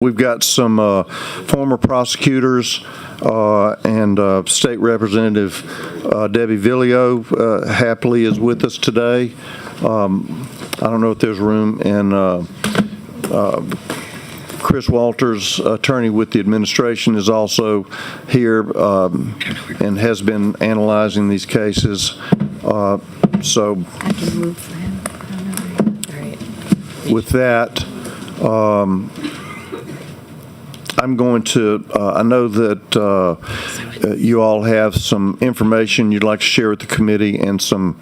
We've got some former prosecutors and State Representative Debbie Villio happily is with us today. I don't know if there's room, and Chris Walters, attorney with the administration, is also here and has been analyzing these cases. So I can move for him. All right. With that, I'm going to, I know that you all have some information you'd like to share with the committee and some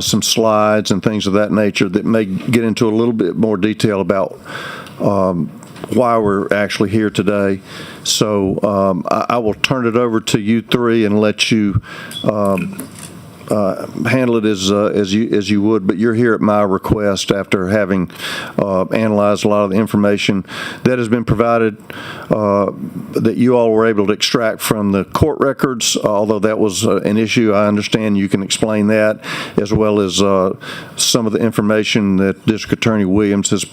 slides and things of that nature that may get into a little bit more detail about why we're actually here today. So I will turn it over to you three and let you handle it as you would, but you're here at my request after having analyzed a lot of the information that has been provided that you all were able to extract from the court records, although that was an issue. I understand you can explain that, as well as some of the information that District Attorney Williams has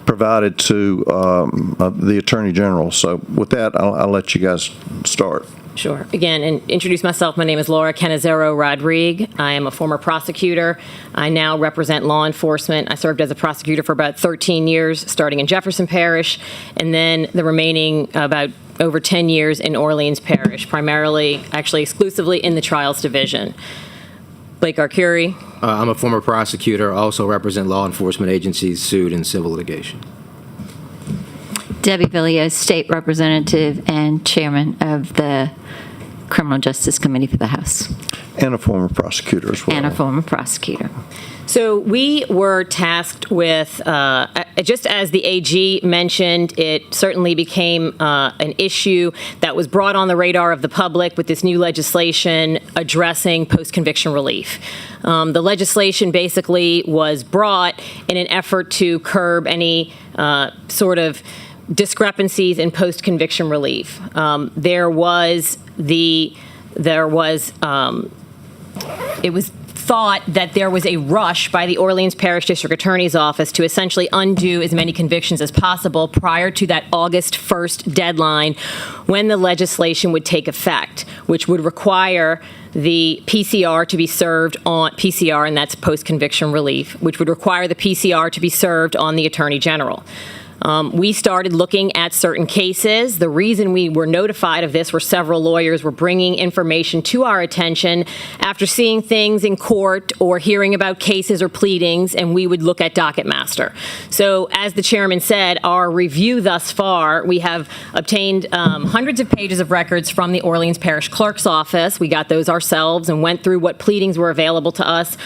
provided to the Attorney General. So with that, I'll let you guys start. Sure. Again, and introduce myself. My name is Laura Canizero Rodrigue. I am a former prosecutor. I now represent law enforcement. I served as a prosecutor for about 13 years, starting in Jefferson Parish, and then the remaining about over 10 years in Orleans Parish, primarily, actually exclusively in the trials division. Blake Arcuri. I'm a former prosecutor, also represent law enforcement agencies sued in civil litigation. Debbie Villio, State Representative and Chairman of the Criminal Justice Committee for the House. And a former prosecutor as well. And a former prosecutor. So we were tasked with, just as the AG mentioned, it certainly became an issue that was brought on the radar of the public with this new legislation addressing post-conviction relief. The legislation basically was brought in an effort to curb any sort of discrepancies in post-conviction relief. It was thought that there was a rush by the Orleans Parish District Attorney's Office to essentially undo as many convictions as possible prior to that August 1st deadline when the legislation would take effect, which would require the PCR to be served on PCR, and that's post-conviction relief, which would require the PCR to be served on the Attorney General. We started looking at certain cases. The reason we were notified of this were several lawyers were bringing information to our attention after seeing things in court or hearing about cases or pleadings, and we would look at Docket Master. So as the chairman said, our review thus far, we have obtained hundreds of pages of records from the Orleans Parish Clerk's Office. We got those ourselves and went through what pleadings were available to us.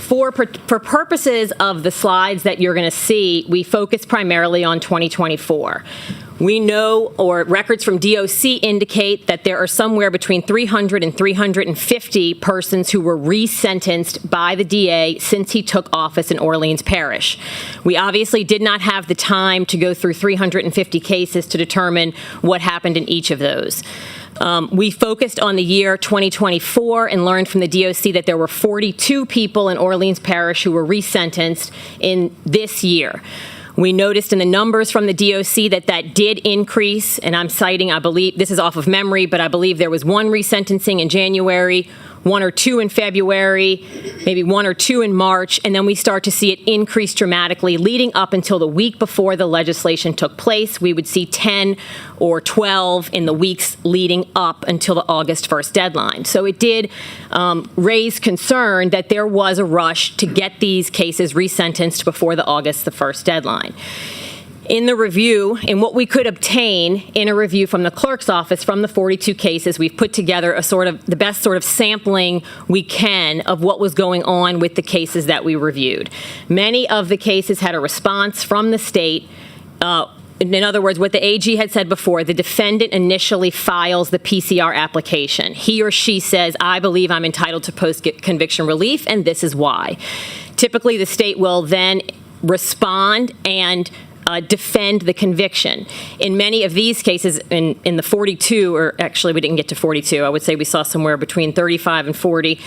For purposes of the slides that you're going to see, we focus primarily on 2024. We know, or records from DOC indicate, that there are somewhere between 300 and 350 persons who were resentenced by the DA since he took office in Orleans Parish. We obviously did not have the time to go through 350 cases to determine what happened in each of those. We focused on the year 2024 and learned from the DOC that there were 42 people in Orleans Parish who were resentenced in this year. We noticed in the numbers from the DOC that did increase, and I'm citing, I believe, this is off of memory, but I believe there was one resentencing in January, one or two in February, maybe one or two in March, and then we start to see it increase dramatically leading up until the week before the legislation took place. We would see 10 or 12 in the weeks leading up until the August 1st deadline. So it did raise concern that there was a rush to get these cases resentenced before the August 1st deadline. In the review, in what we could obtain in a review from the clerk's office from the 42 cases, we've put together a sort of the best sort of sampling we can of what was going on with the cases that we reviewed. Many of the cases had a response from the state. In other words, what the AG had said before, the defendant initially files the PCR application. He or she says, I believe I'm entitled to post-conviction relief, and this is why. Typically, the state will then respond and defend the conviction. In many of these cases, in the 42, or actually we didn't get to 42, I would say we saw somewhere between 35 and 40,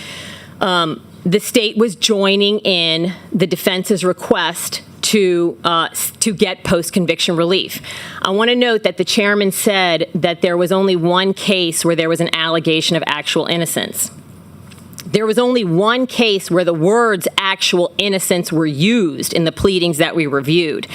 the state was joining in the defense's request to get post-conviction relief. I want to note that the chairman said that there was only one case where there was an allegation of actual innocence. There was only one case where the words actual innocence were used in the pleadings that we reviewed.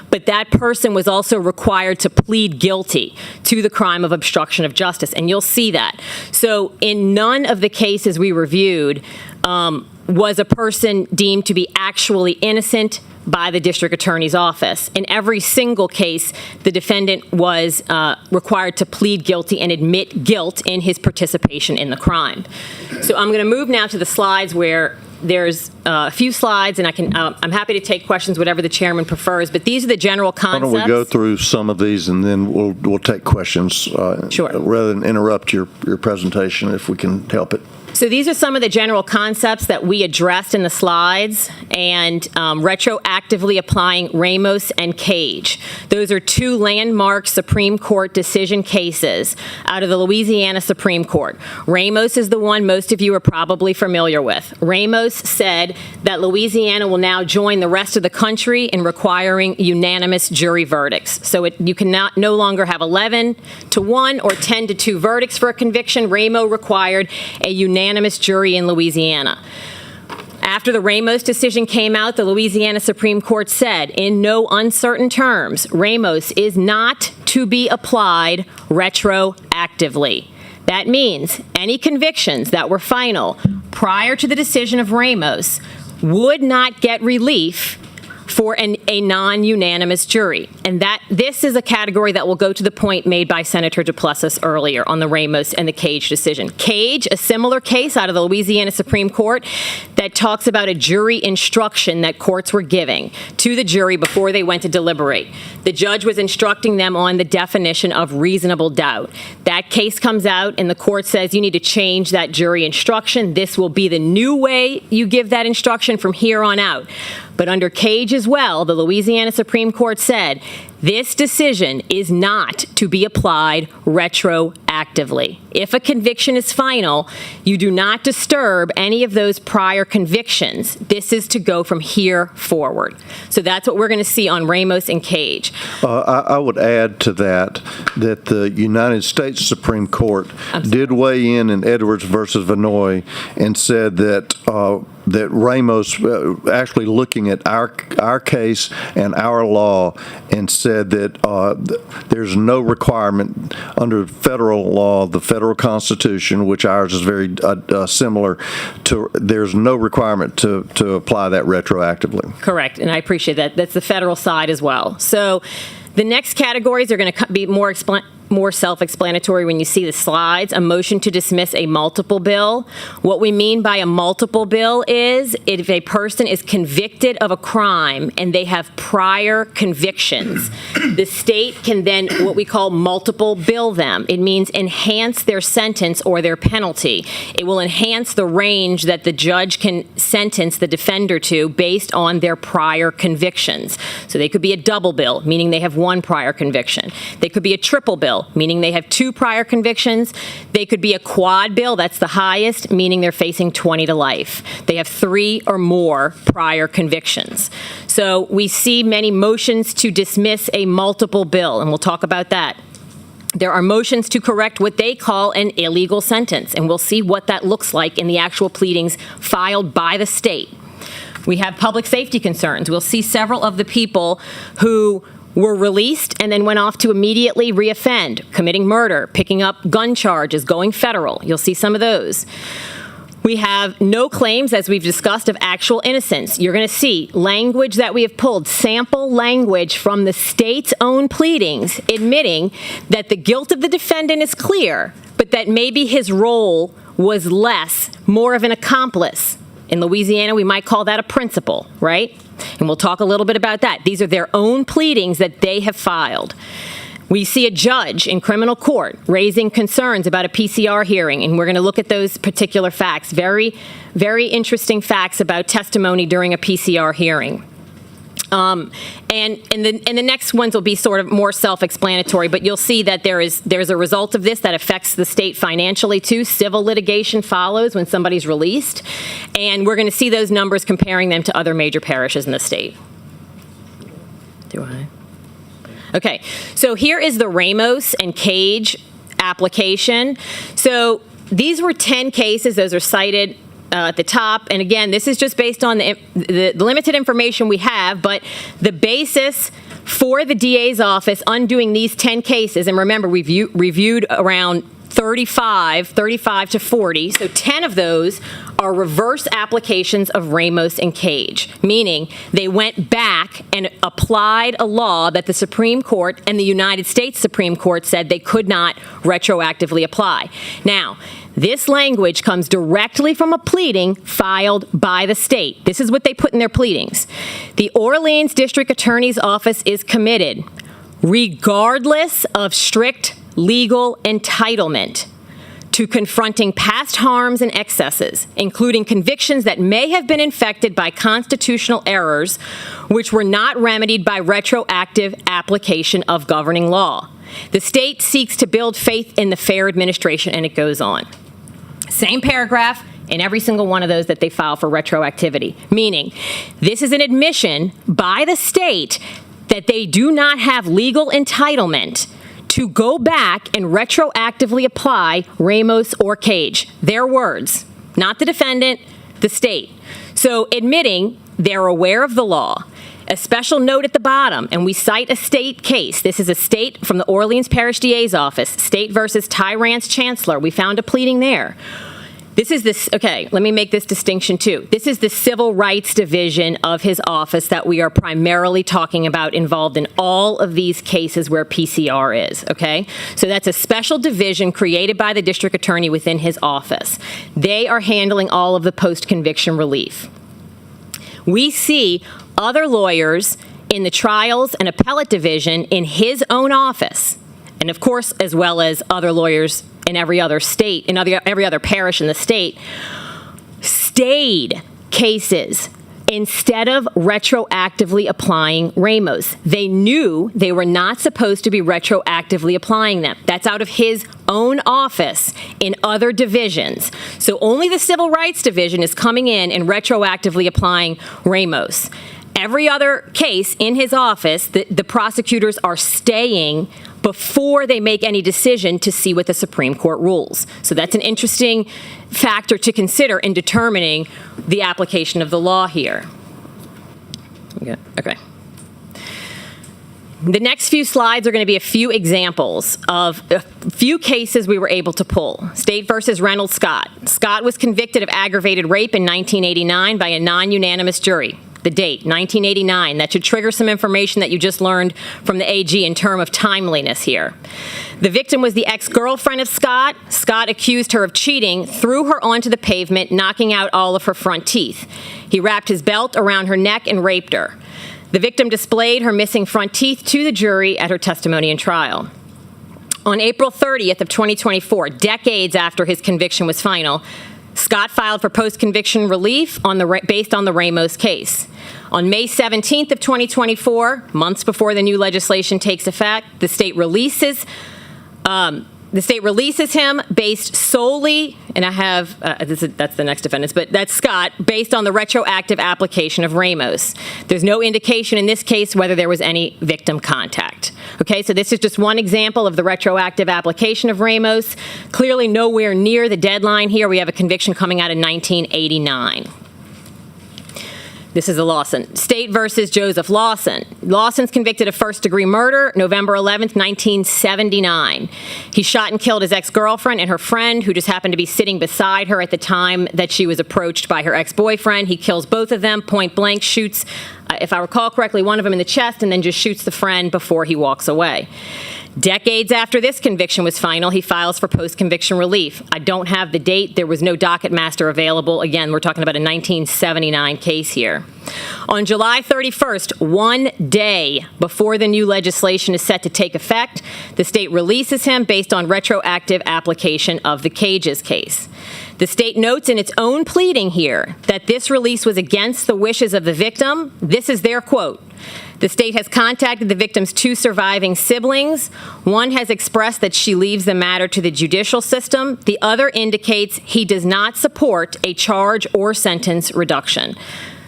But that person was also required to plead guilty to the crime of obstruction of justice, and you'll see that. So in none of the cases we reviewed was a person deemed to be actually innocent by the district attorney's office. In every single case, the defendant was required to plead guilty and admit guilt in his participation in the crime. So I'm going to move now to the slides where there's a few slides, and I'm happy to take questions, whatever the chairman prefers, but these are the general concepts. Why don't we go through some of these, and then we'll take questions. Sure. Rather than interrupt your presentation, if we can help it. So these are some of the general concepts that we addressed in the slides, and retroactively applying Ramos and Cage. Those are two landmark Supreme Court decision cases out of the Louisiana Supreme Court. Ramos is the one most of you are probably familiar with. Ramos said that Louisiana will now join the rest of the country in requiring unanimous jury verdicts. So you can no longer have 11-1 or 10-2 verdicts for a conviction. Ramos required a unanimous jury in Louisiana. After the Ramos decision came out, the Louisiana Supreme Court said, in no uncertain terms, Ramos is not to be applied retroactively. That means any convictions that were final prior to the decision of Ramos would not get relief for a non-unanimous jury. And this is a category that will go to the point made by Senator Duplessis earlier on the Ramos and the Cage decision. Cage, a similar case out of the Louisiana Supreme Court that talks about a jury instruction that courts were giving to the jury before they went to deliberate. The judge was instructing them on the definition of reasonable doubt. That case comes out and the court says you need to change that jury instruction. This will be the new way you give that instruction from here on out. But under Cage as well, the Louisiana Supreme Court said this decision is not to be applied retroactively. If a conviction is final, you do not disturb any of those prior convictions. This is to go from here forward. So that's what we're going to see on Ramos and Cage. I would add to that the United States Supreme Court did weigh in Edwards versus Vinoy and said that that Ramos, actually looking at our case and our law, and said that there's no requirement under federal law, the federal Constitution, which ours is very similar to. There's no requirement to apply that retroactively. Correct, and I appreciate that. That's the federal side as well. So the next categories are going to be more self-explanatory when you see the slides. A motion to dismiss a multiple bill. What we mean by a multiple bill is if a person is convicted of a crime and they have prior convictions, the state can then what we call multiple bill them. It means enhance their sentence or their penalty. It will enhance the range that the judge can sentence the defender to based on their prior convictions. So they could be a double bill, meaning they have one prior conviction. They could be a triple bill, meaning they have two prior convictions. They could be a quad bill, that's the highest, meaning they're facing 20 to life. They have 3 or more prior convictions. So we see many motions to dismiss a multiple bill, and we'll talk about that. There are motions to correct what they call an illegal sentence, and we'll see what that looks like in the actual pleadings filed by the state. We have public safety concerns. We'll see several of the people who were released and then went off to immediately reoffend, committing murder, picking up gun charges, going federal. You'll see some of those. We have no claims, as we've discussed, of actual innocence. You're going to see language that we have pulled, sample language from the state's own pleadings, admitting that the guilt of the defendant is clear, but that maybe his role was less, more of an accomplice. In Louisiana, we might call that a principal, right? And we'll talk a little bit about that. These are their own pleadings that they have filed. We see a judge in criminal court raising concerns about a PCR hearing, and we're going to look at those particular facts. Very, very interesting facts about testimony during a PCR hearing. And the next ones will be sort of more self-explanatory, but you'll see that there's a result of this that affects the state financially too. Civil litigation follows when somebody's released, and we're going to see those numbers comparing them to other major parishes in the state. Do I? Okay, so here is the Ramos and Cage application. So these were 10 cases. Those are cited at the top. And again, this is just based on the limited information we have, but the basis for the DA's office undoing these 10 cases, and remember, we've reviewed around 35 to 40, so 10 of those are reverse applications of Ramos and Cage, meaning they went back and applied a law that the Supreme Court and the United States Supreme Court said they could not retroactively apply. Now, this language comes directly from a pleading filed by the state. This is what they put in their pleadings. The Orleans District Attorney's Office is committed, regardless of strict legal entitlement, to confronting past harms and excesses, including convictions that may have been infected by constitutional errors which were not remedied by retroactive application of governing law. The state seeks to build faith in the fair administration, and it goes on. Same paragraph in every single one of those that they file for retroactivity, meaning this is an admission by the state that they do not have legal entitlement to go back and retroactively apply Ramos or Cage. Their words, not the defendant, the state. So admitting they're aware of the law. A special note at the bottom, and we cite a state case. This is a state from the Orleans Parish DA's office, State versus Tyrant's Chancellor. We found a pleading there. This is this, okay, let me make this distinction too. This is the Civil Rights Division of his office that we are primarily talking about, involved in all of these cases where PCR is, okay? So that's a special division created by the district attorney within his office. They are handling all of the post-conviction relief. We see other lawyers in the trials and appellate division in his own office, and of course, as well as other lawyers in every other state, in every other parish in the state, stayed cases instead of retroactively applying Ramos. They knew they were not supposed to be retroactively applying them. That's out of his own office in other divisions. So only the Civil Rights Division is coming in and retroactively applying Ramos. Every other case in his office, the prosecutors are staying before they make any decision to see what the Supreme Court rules. So that's an interesting factor to consider in determining the application of the law here. Okay. The next few slides are going to be a few examples of a few cases we were able to pull. State versus Reynolds Scott. Scott was convicted of aggravated rape in 1989 by a non-unanimous jury. The date, 1989. That should trigger some information that you just learned from the AG in terms of timeliness here. The victim was the ex-girlfriend of Scott. Scott accused her of cheating, threw her onto the pavement, knocking out all of her front teeth. He wrapped his belt around her neck and raped her. The victim displayed her missing front teeth to the jury at her testimony in trial. On April 30th of 2024, decades after his conviction was final, Scott filed for post-conviction relief based on the Ramos case. On May 17th of 2024, months before the new legislation takes effect, the state releases him based solely, and I have, that's the next defendants, but that's Scott, based on the retroactive application of Ramos. There's no indication in this case whether there was any victim contact. Okay, so this is just one example of the retroactive application of Ramos. Clearly nowhere near the deadline here. We have a conviction coming out in 1989. This is a Lawson. State versus Joseph Lawson. Lawson's convicted of first-degree murder, November 11th, 1979. He shot and killed his ex-girlfriend and her friend, who just happened to be sitting beside her at the time that she was approached by her ex-boyfriend. He kills both of them, point blank, shoots, if I recall correctly, one of them in the chest, and then just shoots the friend before he walks away. Decades after this conviction was final, he files for post-conviction relief. I don't have the date. There was no docket master available. Again, we're talking about a 1979 case here. On July 31st, one day before the new legislation is set to take effect, the state releases him based on retroactive application of the Cages case. The state notes in its own pleading here that this release was against the wishes of the victim. This is their quote. The state has contacted the victim's two surviving siblings. One has expressed that she leaves the matter to the judicial system. The other indicates he does not support a charge or sentence reduction.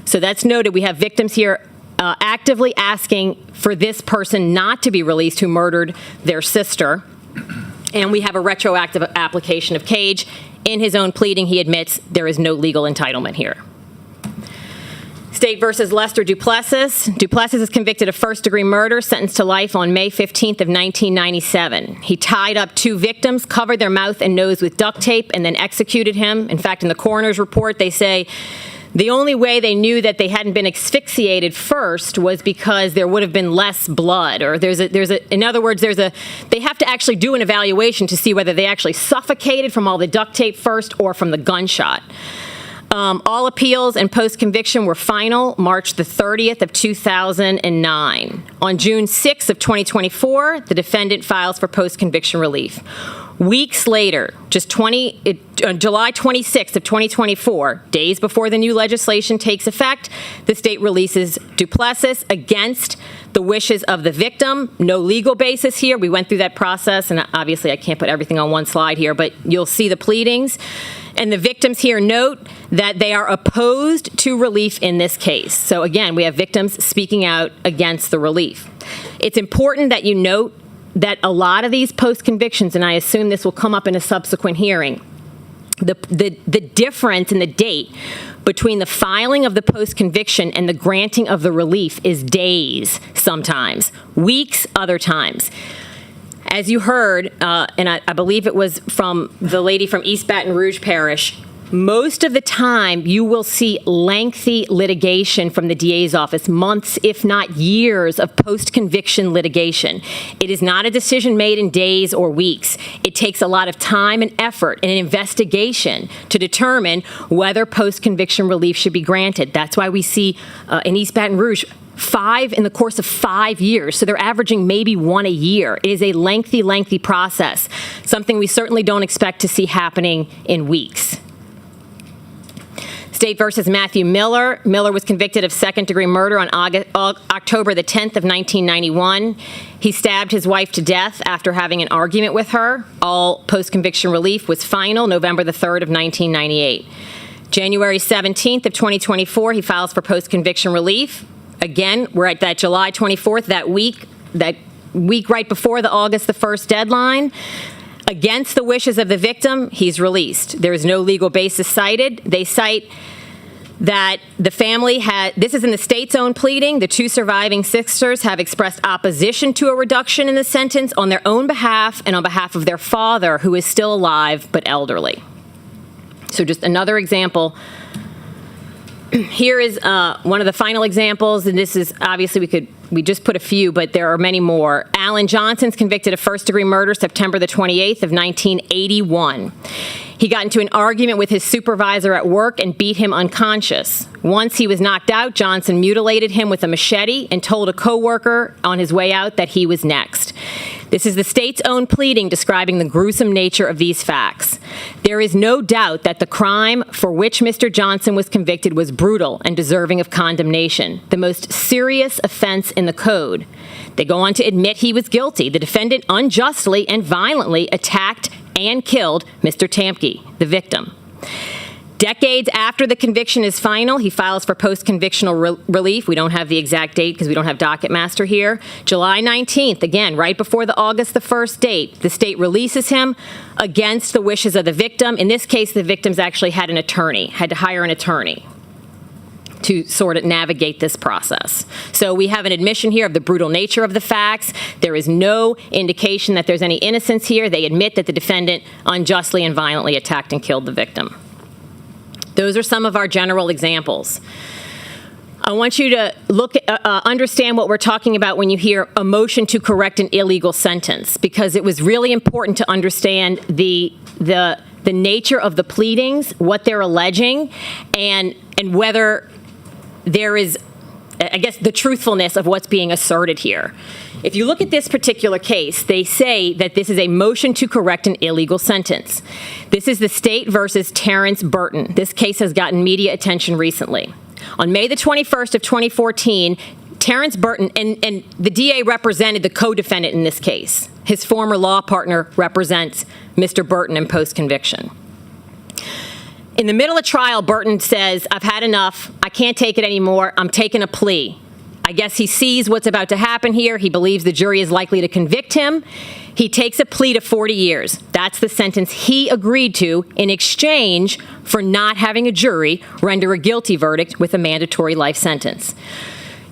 So that's noted. We have victims here actively asking for this person not to be released who murdered their sister. And we have a retroactive application of Cage. In his own pleading, he admits there is no legal entitlement here. State versus Lester Duplessis. Duplessis is convicted of first-degree murder, sentenced to life on May 15th of 1997. He tied up 2 victims, covered their mouth and nose with duct tape, and then executed him. In fact, in the coroner's report, they say the only way they knew that they hadn't been asphyxiated first was because there would have been less blood, or in other words, they have to actually do an evaluation to see whether they actually suffocated from all the duct tape first or from the gunshot. All appeals and post-conviction were final March the 30th of 2009. On June 6th of 2024, the defendant files for post-conviction relief. Weeks later, July 26th of 2024, days before the new legislation takes effect, the state releases Duplessis against the wishes of the victim. No legal basis here. We went through that process, and obviously I can't put everything on one slide here, but you'll see the pleadings. And the victims here note that they are opposed to relief in this case. So again, we have victims speaking out against the relief. It's important that you note that a lot of these post-convictions, and I assume this will come up in a subsequent hearing, the difference in the date between the filing of the post-conviction and the granting of the relief is days sometimes, weeks other times. As you heard, and I believe it was from the lady from East Baton Rouge Parish, most of the time you will see lengthy litigation from the DA's office, months, if not years, of post-conviction litigation. It is not a decision made in days or weeks. It takes a lot of time and effort and an investigation to determine whether post-conviction relief should be granted. That's why we see in East Baton Rouge 5 in the course of 5 years. So they're averaging maybe 1 a year. It is a lengthy, lengthy process, something we certainly don't expect to see happening in weeks. State versus Matthew Miller. Miller was convicted of second-degree murder on October the 10th of 1991. He stabbed his wife to death after having an argument with her. All post-conviction relief was final November the 3rd of 1998. January 17th of 2024, he files for post-conviction relief. Again, we're at that July 24th, that week right before the August the 1st deadline. Against the wishes of the victim, he's released. There is no legal basis cited. They cite that the family had, this is in the state's own pleading, the 2 surviving sisters have expressed opposition to a reduction in the sentence on their own behalf and on behalf of their father, who is still alive but elderly. So just another example. Here is one of the final examples, and this is obviously we just put a few, but there are many more. Alan Johnson's convicted of first-degree murder September the 28th of 1981. He got into an argument with his supervisor at work and beat him unconscious. Once he was knocked out, Johnson mutilated him with a machete and told a coworker on his way out that he was next. This is the state's own pleading describing the gruesome nature of these facts. There is no doubt that the crime for which Mr. Johnson was convicted was brutal and deserving of condemnation, the most serious offense in the code. They go on to admit he was guilty. The defendant unjustly and violently attacked and killed Mr. Tamke, the victim. Decades after the conviction is final, he files for post-convictional relief. We don't have the exact date because we don't have docket master here. July 19th, again, right before the August the 1st date, the state releases him against the wishes of the victim. In this case, the victims actually had to hire an attorney to sort of navigate this process. So we have an admission here of the brutal nature of the facts. There is no indication that there's any innocence here. They admit that the defendant unjustly and violently attacked and killed the victim. Those are some of our general examples. I want you to understand what we're talking about when you hear a motion to correct an illegal sentence, because it was really important to understand the nature of the pleadings, what they're alleging, and whether there is, I guess, the truthfulness of what's being asserted here. If you look at this particular case, they say that this is a motion to correct an illegal sentence. This is the State versus Terrence Burton. This case has gotten media attention recently. On May the 21st of 2014, Terrence Burton, and the DA represented the co-defendant in this case. His former law partner represents Mr. Burton in post-conviction. In the middle of trial, Burton says, "I've had enough. I can't take it anymore. I'm taking a plea. I guess he sees what's about to happen here. He believes the jury is likely to convict him. He takes a plea to 40 years. That's the sentence he agreed to in exchange for not having a jury render a guilty verdict with a mandatory life sentence.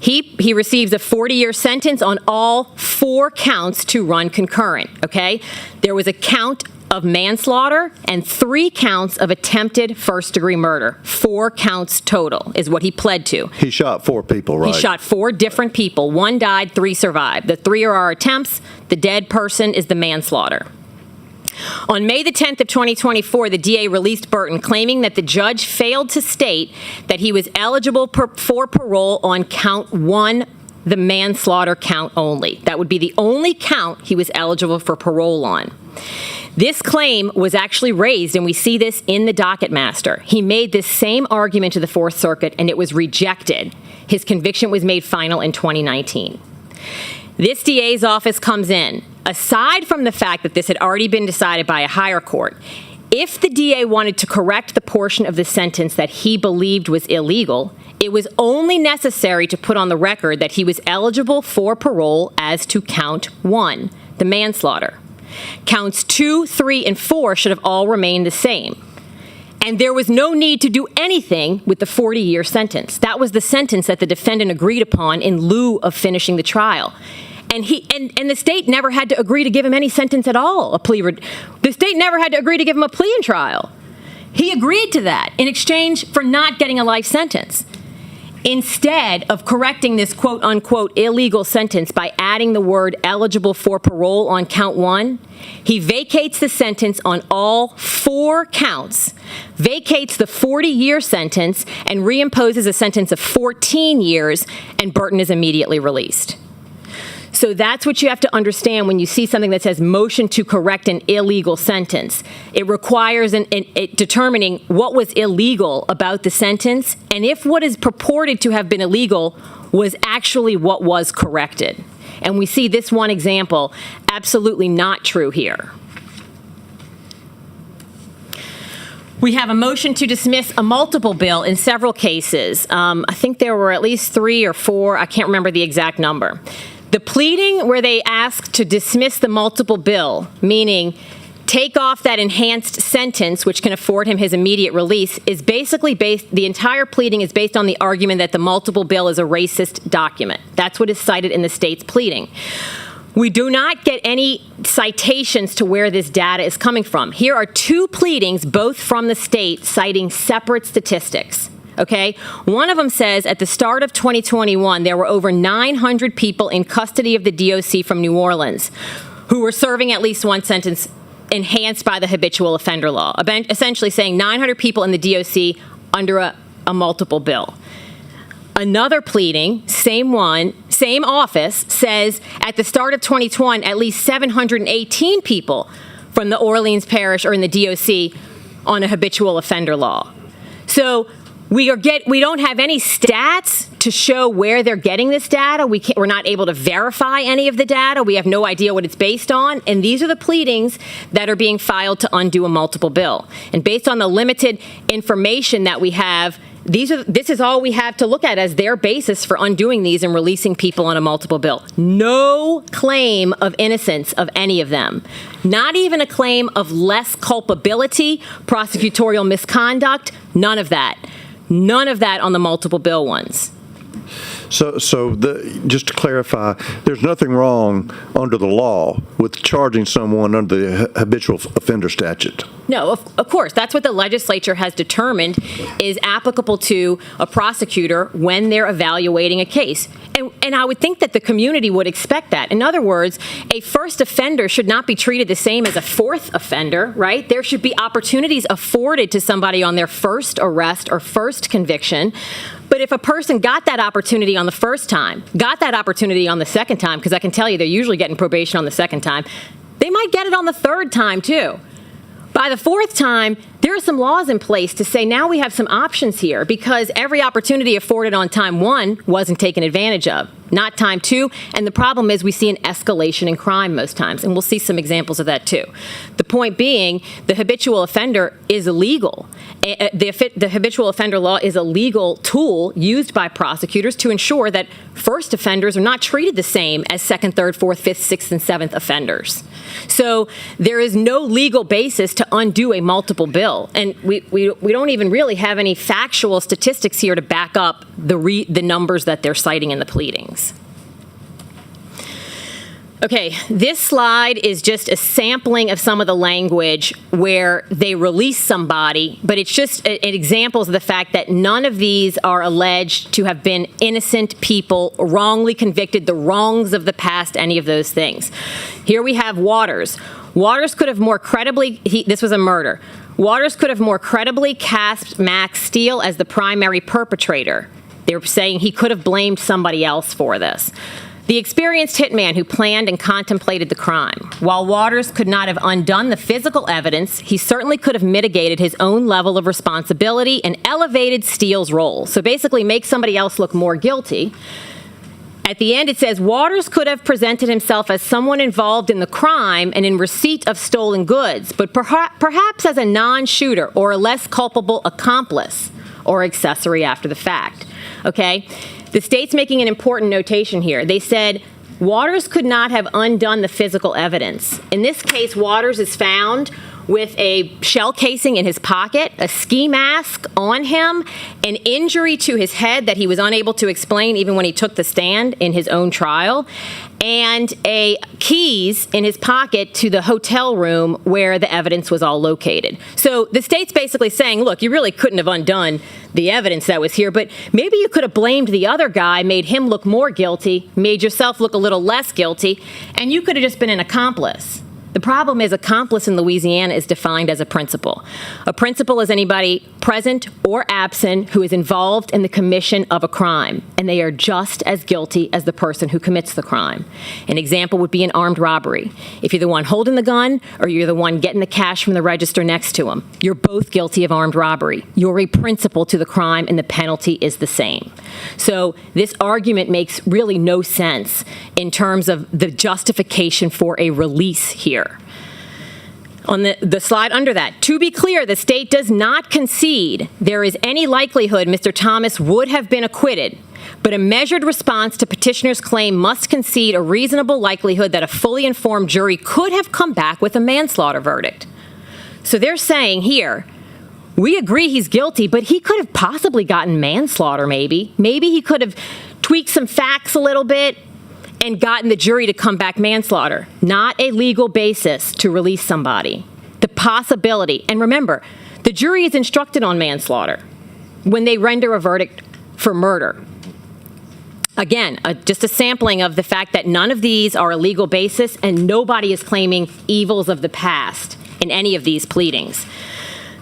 He receives a 40-year sentence on all 4 counts to run concurrent, okay? There was a count of manslaughter and 3 counts of attempted first-degree murder. 4 counts total is what he pled to. He shot 4 people, right? He shot 4 different people. 1 died, 3 survived. The 3 are our attempts. The dead person is the manslaughter. On May the 10th of 2024, the DA released Burton, claiming that the judge failed to state that he was eligible for parole on count 1, the manslaughter count only. That would be the only count he was eligible for parole on. This claim was actually raised, and we see this in the docket master. He made this same argument to the Fourth Circuit, and it was rejected. His conviction was made final in 2019. This DA's office comes in. Aside from the fact that this had already been decided by a higher court, if the DA wanted to correct the portion of the sentence that he believed was illegal, it was only necessary to put on the record that he was eligible for parole as to count 1, the manslaughter. Counts 2, 3, and 4 should have all remained the same. And there was no need to do anything with the 40-year sentence. That was the sentence that the defendant agreed upon in lieu of finishing the trial. And the state never had to agree to give him any sentence at all. The state never had to agree to give him a plea in trial. He agreed to that in exchange for not getting a life sentence. Instead of correcting this quote-unquote illegal sentence by adding the word eligible for parole on count 1, he vacates the sentence on all 4 counts, vacates the 40-year sentence, and reimposes a sentence of 14 years, and Burton is immediately released. So that's what you have to understand when you see something that says motion to correct an illegal sentence. It requires determining what was illegal about the sentence and if what is purported to have been illegal was actually what was corrected. And we see this one example absolutely not true here. We have a motion to dismiss a multiple bill in several cases. I think there were at least 3 or 4. I can't remember the exact number. The pleading where they asked to dismiss the multiple bill, meaning take off that enhanced sentence, which can afford him his immediate release, is basically the entire pleading is based on the argument that the multiple bill is a racist document. That's what is cited in the state's pleading. We do not get any citations to where this data is coming from. Here are 2 pleadings, both from the state, citing separate statistics. Okay? One of them says at the start of 2021, there were over 900 people in custody of the DOC from New Orleans who were serving at least one sentence enhanced by the habitual offender law, essentially saying 900 people in the DOC under a multiple bill. Another pleading, same office, says at the start of 2020, at least 718 people from the Orleans Parish or in the DOC on a habitual offender law. So we don't have any stats to show where they're getting this data. We're not able to verify any of the data. We have no idea what it's based on. And these are the pleadings that are being filed to undo a multiple bill. And based on the limited information that we have, this is all we have to look at as their basis for undoing these and releasing people on a multiple bill. No claim of innocence of any of them. Not even a claim of less culpability, prosecutorial misconduct, none of that. None of that on the multiple bill ones. So just to clarify, there's nothing wrong under the law with charging someone under the habitual offender statute. No, of course. That's what the legislature has determined is applicable to a prosecutor when they're evaluating a case. And I would think that the community would expect that. In other words, a first offender should not be treated the same as a fourth offender, right? There should be opportunities afforded to somebody on their first arrest or first conviction. But if a person got that opportunity on the first time, got that opportunity on the second time, because I can tell you they're usually getting probation on the second time, they might get it on the third time too. By the fourth time, there are some laws in place to say now we have some options here because every opportunity afforded on time 1 wasn't taken advantage of, not time 2. And the problem is we see an escalation in crime most times, and we'll see some examples of that too. The point being, the habitual offender is illegal. The habitual offender law is a legal tool used by prosecutors to ensure that first offenders are not treated the same as second, third, fourth, fifth, sixth, and seventh offenders. So there is no legal basis to undo a multiple bill. And we don't even really have any factual statistics here to back up the numbers that they're citing in the pleadings. Okay, this slide is just a sampling of some of the language where they release somebody, but it's just examples of the fact that none of these are alleged to have been innocent people, wrongly convicted, the wrongs of the past, any of those things. Here we have Waters. Waters could have more credibly, this was a murder. Waters could have more credibly cast Max Steele as the primary perpetrator. They were saying he could have blamed somebody else for this. The experienced hitman who planned and contemplated the crime. While Waters could not have undone the physical evidence, he certainly could have mitigated his own level of responsibility and elevated Steele's role. So basically make somebody else look more guilty. At the end, it says Waters could have presented himself as someone involved in the crime and in receipt of stolen goods, but perhaps as a non-shooter or a less culpable accomplice or accessory after the fact. Okay? The state's making an important notation here. They said Waters could not have undone the physical evidence. In this case, Waters is found with a shell casing in his pocket, a ski mask on him, an injury to his head that he was unable to explain even when he took the stand in his own trial, and keys in his pocket to the hotel room where the evidence was all located. So the state's basically saying, look, you really couldn't have undone the evidence that was here, but maybe you could have blamed the other guy, made him look more guilty, made yourself look a little less guilty, and you could have just been an accomplice. The problem is accomplice in Louisiana is defined as a principal. A principal is anybody present or absent who is involved in the commission of a crime, and they are just as guilty as the person who commits the crime. An example would be an armed robbery. If you're the one holding the gun or you're the one getting the cash from the register next to him, you're both guilty of armed robbery. You're a principal to the crime, and the penalty is the same. So this argument makes really no sense in terms of the justification for a release here. On the slide under that, to be clear, the state does not concede there is any likelihood Mr. Thomas would have been acquitted, but a measured response to petitioner's claim must concede a reasonable likelihood that a fully informed jury could have come back with a manslaughter verdict. So they're saying here, we agree he's guilty, but he could have possibly gotten manslaughter maybe. Maybe he could have tweaked some facts a little bit and gotten the jury to come back manslaughter. Not a legal basis to release somebody. The possibility, and remember, the jury is instructed on manslaughter when they render a verdict for murder. Again, just a sampling of the fact that none of these are a legal basis and nobody is claiming evils of the past in any of these pleadings.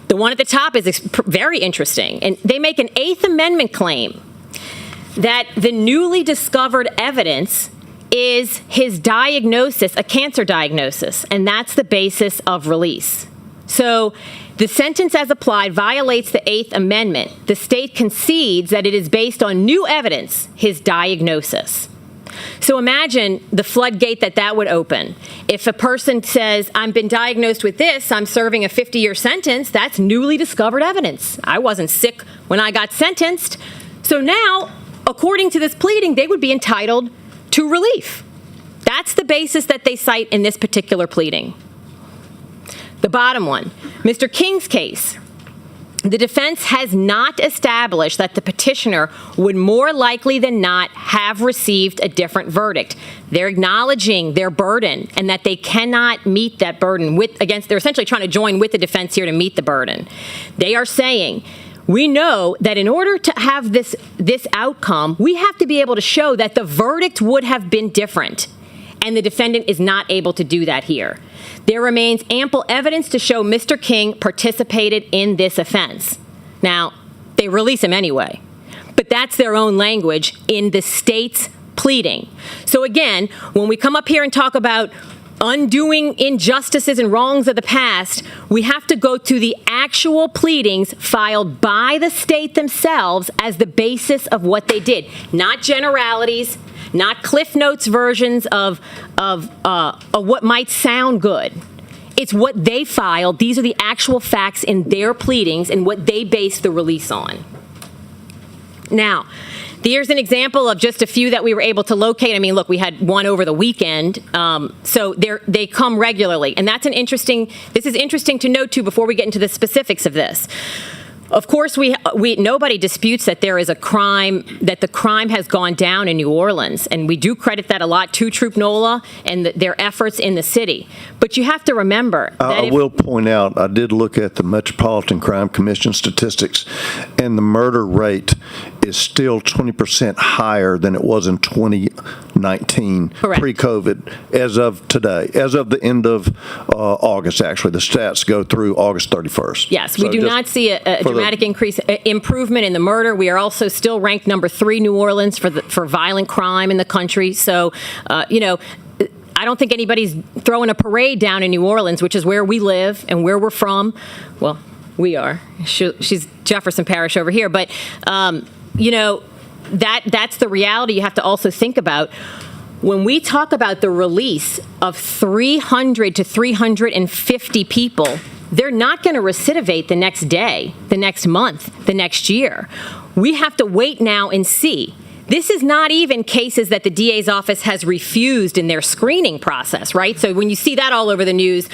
The one at the top is very interesting, and they make an Eighth Amendment claim that the newly discovered evidence is his diagnosis, a cancer diagnosis, and that's the basis of release. So the sentence as applied violates the Eighth Amendment. The state concedes that it is based on new evidence, his diagnosis. So imagine the floodgate that would open. If a person says, I've been diagnosed with this, I'm serving a 50-year sentence, that's newly discovered evidence. I wasn't sick when I got sentenced. So now, according to this pleading, they would be entitled to relief. That's the basis that they cite in this particular pleading. The bottom one, Mr. King's case. The defense has not established that the petitioner would more likely than not have received a different verdict. They're acknowledging their burden and that they cannot meet that burden they're essentially trying to join with the defense here to meet the burden. They are saying, we know that in order to have this outcome, we have to be able to show that the verdict would have been different. And the defendant is not able to do that here. There remains ample evidence to show Mr. King participated in this offense. Now, they release him anyway, but that's their own language in the state's pleading. So again, when we come up here and talk about undoing injustices and wrongs of the past, we have to go to the actual pleadings filed by the state themselves as the basis of what they did. Not generalities, not Cliff Notes versions of what might sound good. It's what they filed. These are the actual facts in their pleadings and what they based the release on. Now, here's an example of just a few that we were able to locate. I mean, look, we had one over the weekend, so they come regularly. And this is interesting to note, too, before we get into the specifics of this. Of course, nobody disputes that there is a crime, that the crime has gone down in New Orleans, and we do credit that a lot to Troop NOLA and their efforts in the city. But you have to remember that I will point out, I did look at the Metropolitan Crime Commission statistics, and the murder rate is still 20% higher than it was in 2019, Correct. pre-COVID, as of today, as of the end of August, actually. The stats go through August 31st. Yes, we do not see a dramatic improvement in the murder. We are also still ranked number 3 New Orleans for violent crime in the country. So, I don't think anybody's throwing a parade down in New Orleans, which is where we live and where we're from. Well, we are. She's Jefferson Parish over here. But, that's the reality you have to also think about. When we talk about the release of 300 to 350 people, they're not going to recidivate the next day, the next month, the next year. We have to wait now and see. This is not even cases that the DA's office has refused in their screening process, right? So when you see that all over the news,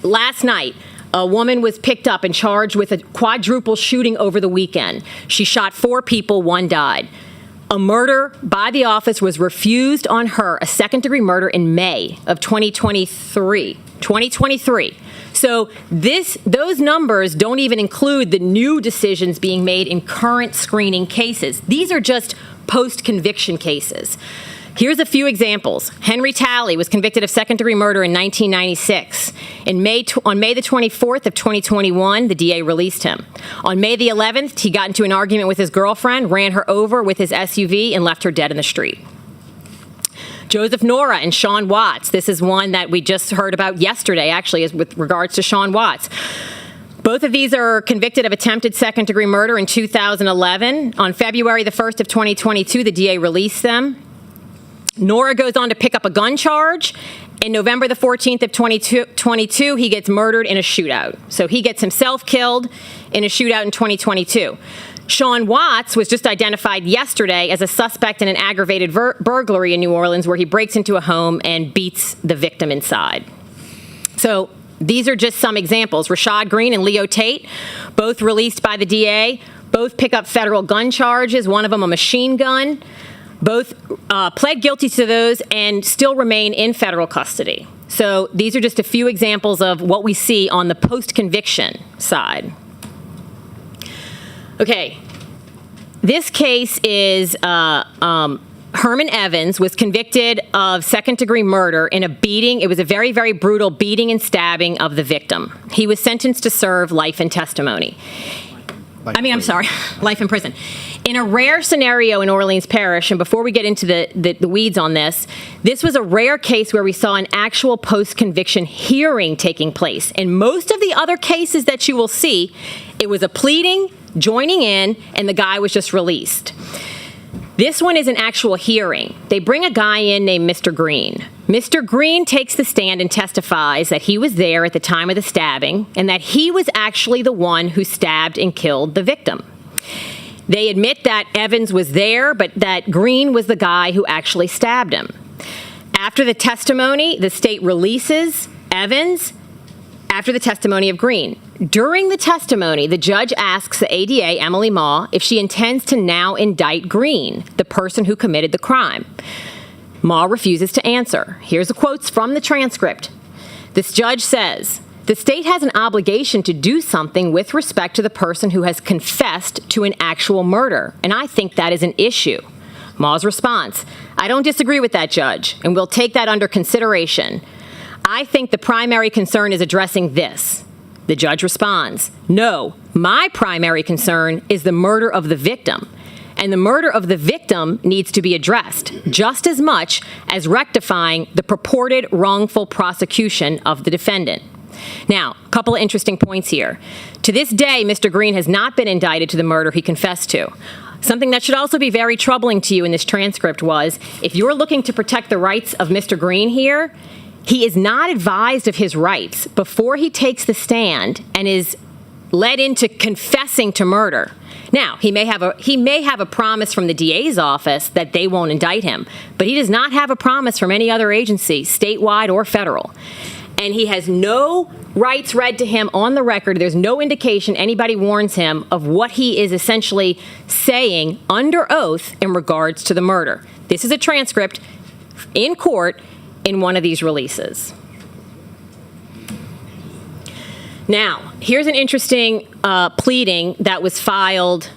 last night, a woman was picked up and charged with a quadruple shooting over the weekend. She shot 4 people, 1 died. A murder by the office was refused on her, a second-degree murder in May of 2023. So those numbers don't even include the new decisions being made in current screening cases. These are just post-conviction cases. Here's a few examples. Henry Talley was convicted of second-degree murder in 1996. On May the 24th of 2021, the DA released him. On May the 11th, he got into an argument with his girlfriend, ran her over with his SUV, and left her dead in the street. Joseph Nora and Sean Watts. This is one that we just heard about yesterday, actually, is with regards to Sean Watts. Both of these are convicted of attempted second-degree murder in 2011. On February the 1st of 2022, the DA released them. Nora goes on to pick up a gun charge. In November the 14th of 2022, he gets murdered in a shootout. So he gets himself killed in a shootout in 2022. Sean Watts was just identified yesterday as a suspect in an aggravated burglary in New Orleans where he breaks into a home and beats the victim inside. So these are just some examples. Rashad Green and Leo Tate, both released by the DA, both pick up federal gun charges, one of them a machine gun. Both pled guilty to those and still remain in federal custody. So these are just a few examples of what we see on the post-conviction side. Okay, this case is Herman Evans was convicted of second-degree murder in a beating. It was a very, very brutal beating and stabbing of the victim. He was sentenced to serve life in testimony. Life in prison. In a rare scenario in Orleans Parish, and before we get into the weeds on this was a rare case where we saw an actual post-conviction hearing taking place. In most of the other cases that you will see, it was a pleading, joining in, and the guy was just released. This one is an actual hearing. They bring a guy in named Mr. Green. Mr. Green takes the stand and testifies that he was there at the time of the stabbing and that he was actually the one who stabbed and killed the victim. They admit that Evans was there, but that Green was the guy who actually stabbed him. After the testimony, the state releases Evans after the testimony of Green. During the testimony, the judge asks the ADA, Emily Ma, if she intends to now indict Green, the person who committed the crime. Ma refuses to answer. Here's the quotes from the transcript. This judge says, "The state has an obligation to do something with respect to the person who has confessed to an actual murder, and I think that is an issue." Ma's response, "I don't disagree with that, Judge, and we'll take that under consideration. I think the primary concern is addressing this." The judge responds, "No, my primary concern is the murder of the victim. And the murder of the victim needs to be addressed just as much as rectifying the purported wrongful prosecution of the defendant. Now, a couple of interesting points here. To this day, Mr. Green has not been indicted to the murder he confessed to. Something that should also be very troubling to you in this transcript was, if you're looking to protect the rights of Mr. Green here, he is not advised of his rights before he takes the stand and is led into confessing to murder. Now, he may have a promise from the DA's office that they won't indict him, but he does not have a promise from any other agency, statewide or federal. And he has no rights read to him on the record. There's no indication anybody warns him of what he is essentially saying under oath in regards to the murder. This is a transcript in court in one of these releases. Now, here's an interesting pleading that was filed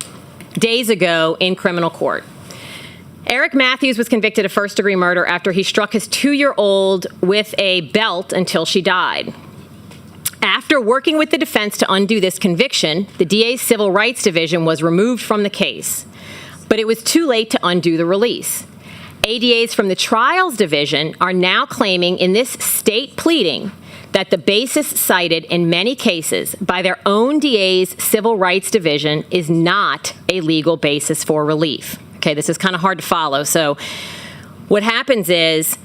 days ago in criminal court. Eric Matthews was convicted of first-degree murder after he struck his 2-year-old with a belt until she died. After working with the defense to undo this conviction, the DA's Civil Rights Division was removed from the case, but it was too late to undo the release. ADAs from the Trials Division are now claiming in this state pleading that the basis cited in many cases by their own DA's Civil Rights Division is not a legal basis for relief. Okay, this is kind of hard to follow. So what happens is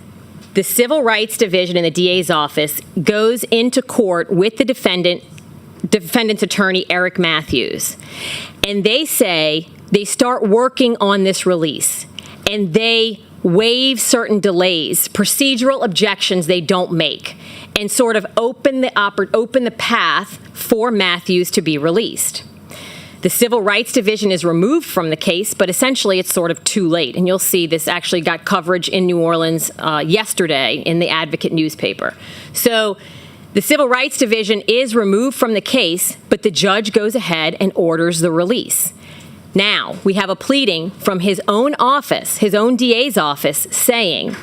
the Civil Rights Division in the DA's office goes into court with the defendant's attorney, Eric Matthews, and they say they start working on this release, and they waive certain delays, procedural objections they don't make, and sort of open the path for Matthews to be released. The Civil Rights Division is removed from the case, but essentially it's sort of too late. And you'll see this actually got coverage in New Orleans yesterday in the Advocate newspaper. So the Civil Rights Division is removed from the case, but the judge goes ahead and orders the release. Now, we have a pleading from his own office, his own DA's office, saying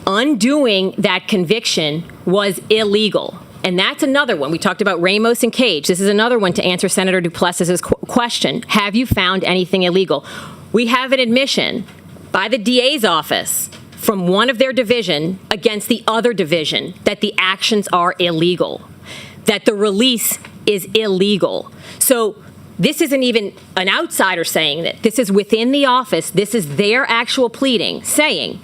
undoing that conviction was illegal. And that's another one. We talked about Ramos and Cage. This is another one to answer Senator Duplessis's question. Have you found anything illegal? We have an admission by the DA's office from one of their division against the other division that the actions are illegal, that the release is illegal. So this isn't even an outsider saying that. This is within the office. This is their actual pleading saying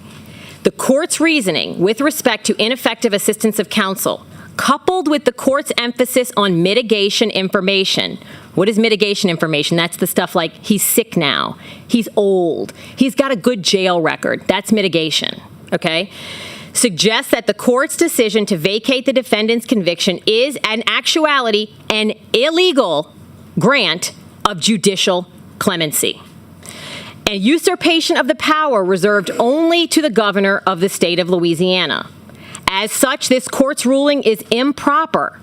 the court's reasoning with respect to ineffective assistance of counsel, coupled with the court's emphasis on mitigation information. What is mitigation information? That's the stuff like he's sick now, he's old, he's got a good jail record. That's mitigation, okay? Suggests that the court's decision to vacate the defendant's conviction is, in actuality, an illegal grant of judicial clemency. And usurpation of the power reserved only to the governor of the state of Louisiana. As such, this court's ruling is improper.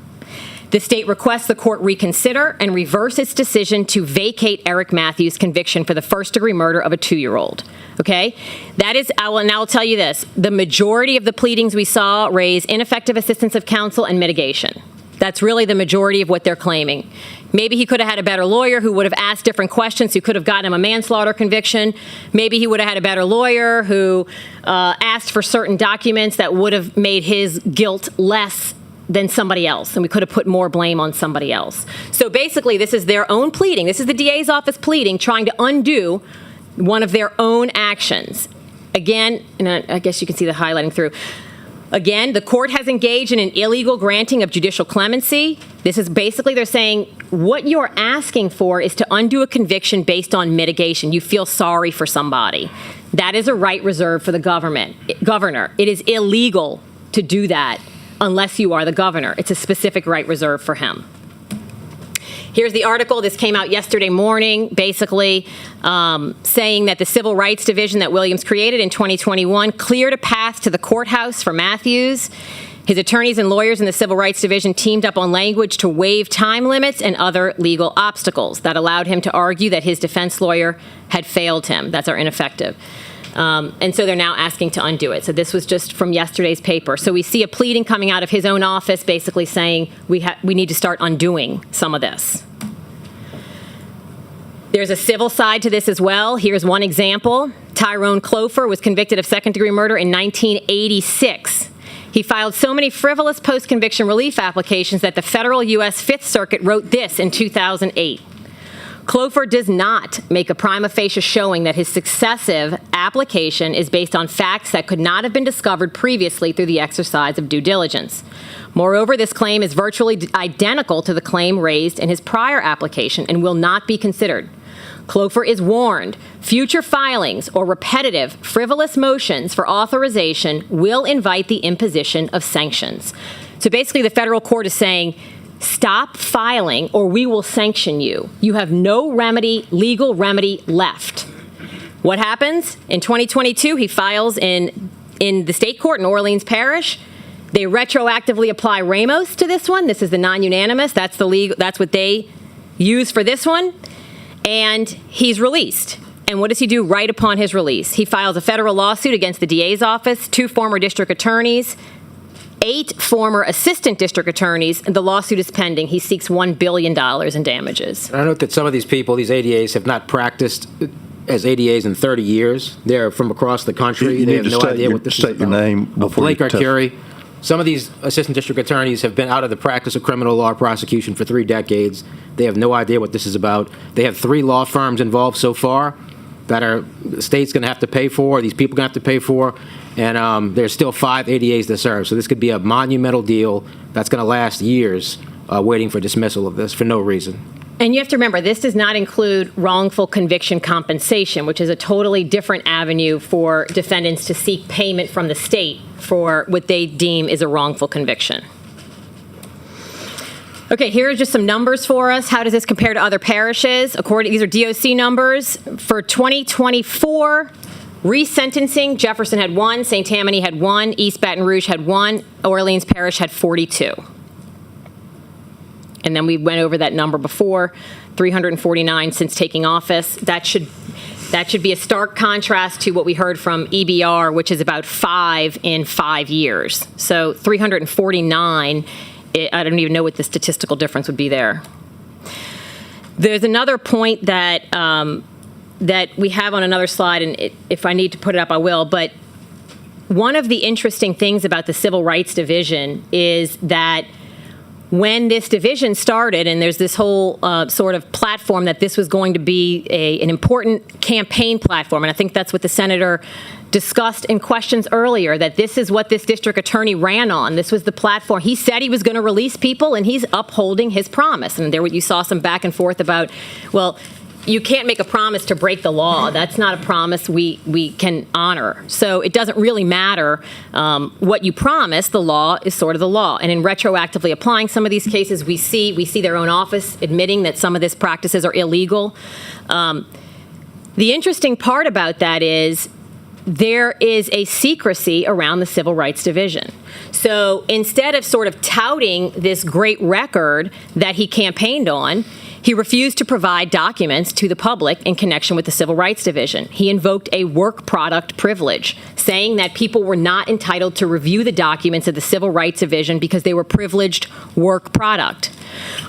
The state requests the court reconsider and reverse its decision to vacate Eric Matthews' conviction for the first-degree murder of a 2-year-old. Okay? That is, I'll tell you this. The majority of the pleadings we saw raise ineffective assistance of counsel and mitigation. That's really the majority of what they're claiming. Maybe he could have had a better lawyer who would have asked different questions, who could have gotten him a manslaughter conviction. Maybe he would have had a better lawyer who asked for certain documents that would have made his guilt less than somebody else, and we could have put more blame on somebody else. So basically, this is their own pleading. This is the DA's office pleading, trying to undo one of their own actions. Again, and I guess you can see the highlighting through. Again, the court has engaged in an illegal granting of judicial clemency. This is basically, they're saying, what you're asking for is to undo a conviction based on mitigation. You feel sorry for somebody. That is a right reserved for the governor. It is illegal to do that unless you are the governor. It's a specific right reserved for him. Here's the article. This came out yesterday morning, basically saying that the Civil Rights Division that Williams created in 2021 cleared a path to the courthouse for Matthews. His attorneys and lawyers in the Civil Rights Division teamed up on language to waive time limits and other legal obstacles that allowed him to argue that his defense lawyer had failed him. That's our ineffective. And so they're now asking to undo it. So this was just from yesterday's paper. So we see a pleading coming out of his own office basically saying we need to start undoing some of this. There's a civil side to this as well. Here's one example. Tyrone Clofer was convicted of second-degree murder in 1986. He filed so many frivolous post-conviction relief applications that the federal U.S. Fifth Circuit wrote this in 2008. Clofer does not make a prima facie showing that his successive application is based on facts that could not have been discovered previously through the exercise of due diligence. Moreover, this claim is virtually identical to the claim raised in his prior application and will not be considered. Clofer is warned, future filings or repetitive, frivolous motions for authorization will invite the imposition of sanctions. So basically, the federal court is saying, stop filing or we will sanction you. You have no remedy, legal remedy left. What happens? In 2022, he files in the state court in Orleans Parish. They retroactively apply Ramos to this one. This is the non-unanimous. That's what they use for this one. And he's released. And what does he do right upon his release? He files a federal lawsuit against the DA's office, 2 former district attorneys, 8 former assistant district attorneys, and the lawsuit is pending. He seeks $1 billion in damages. I note that some of these people, these ADAs, have not practiced as ADAs in 30 years. They're from across the country. You They need have to no idea what this is state your about. name before Blake you tell- Arcuri. Some of these assistant district attorneys have been out of the practice of criminal law prosecution for 3 decades. They have no idea what this is about. They have 3 law firms involved so far that the state's going to have to pay for, these people going to have to pay for, and there's still 5 ADAs to serve. So this could be a monumental deal that's going to last years waiting for dismissal of this for no reason. And you have to remember, this does not include wrongful conviction compensation, which is a totally different avenue for defendants to seek payment from the state for what they deem is a wrongful conviction. Okay, here are just some numbers for us. How does this compare to other parishes? These are DOC numbers. For 2024, resentencing, Jefferson had 1, St. Tammany had 1, East Baton Rouge had 1, Orleans Parish had 42. And then we went over that number before, 349 since taking office. That should be a stark contrast to what we heard from EBR, which is about 5 in 5 years. So 349, I don't even know what the statistical difference would be there. There's another point that we have on another slide, and if I need to put it up, I will. But one of the interesting things about the Civil Rights Division is that when this division started, and there's this whole sort of platform that this was going to be an important campaign platform, and I think that's what the senator discussed in questions earlier, that this is what this district attorney ran on. This was the platform. He said he was going to release people, and he's upholding his promise. And there you saw some back and forth about, well, you can't make a promise to break the law. That's not a promise we can honor. So it doesn't really matter what you promise. The law is sort of the law. And in retroactively applying some of these cases, we see their own office admitting that some of these practices are illegal. The interesting part about that is there is a secrecy around the Civil Rights Division. So instead of sort of touting this great record that he campaigned on, he refused to provide documents to the public in connection with the Civil Rights Division. He invoked a work product privilege, saying that people were not entitled to review the documents of the Civil Rights Division because they were privileged work product.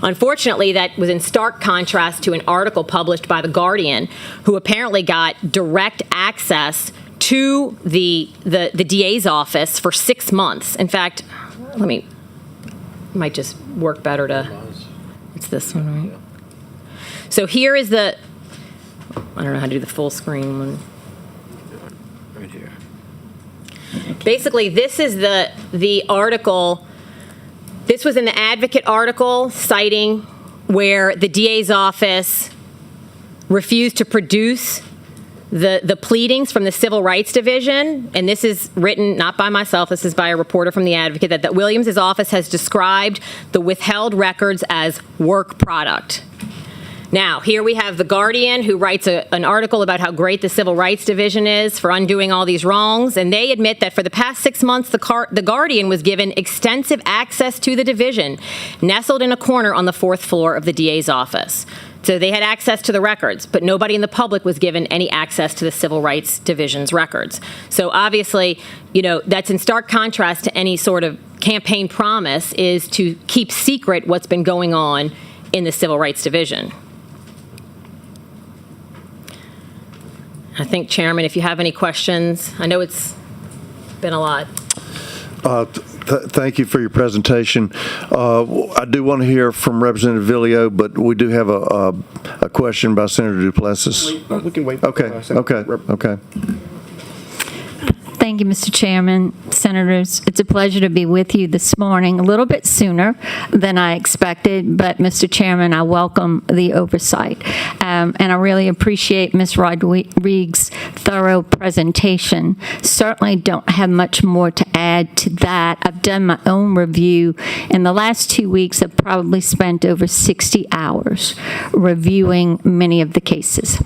Unfortunately, that was in stark contrast to an article published by The Guardian, who apparently got direct access to the DA's office for 6 months. In fact, might just work better to, it's this one, right? So here is I don't know how to do the full screen one. Right here. Basically, this is the article. This was in the Advocate article citing where the DA's office refused to produce the pleadings from the Civil Rights Division, and this is written not by myself, this is by a reporter from the Advocate, that Williams' office has described the withheld records as work product. Now, here we have The Guardian, who writes an article about how great the Civil Rights Division is for undoing all these wrongs, and they admit that for the past 6 months, the Guardian was given extensive access to the division, nestled in a corner on the 4th floor of the DA's office. So they had access to the records, but nobody in the public was given any access to the Civil Rights Division's records. So obviously, that's in stark contrast to any sort of campaign promise, is to keep secret what's been going on in the Civil Rights Division. I think, Chairman, if you have any questions, I know it's been a lot. Thank you for your presentation. I do want to hear from Representative Villio, but we do have a question by Senator Duplessis. We can wait. Okay. Thank you, Mr. Chairman. Senators, it's a pleasure to be with you this morning, a little bit sooner than I expected, but Mr. Chairman, I welcome the oversight. And I really appreciate Ms. Rodriguez's thorough presentation. Certainly don't have much more to add to that. I've done my own review. In the last 2 weeks, I've probably spent over 60 hours reviewing many of the cases.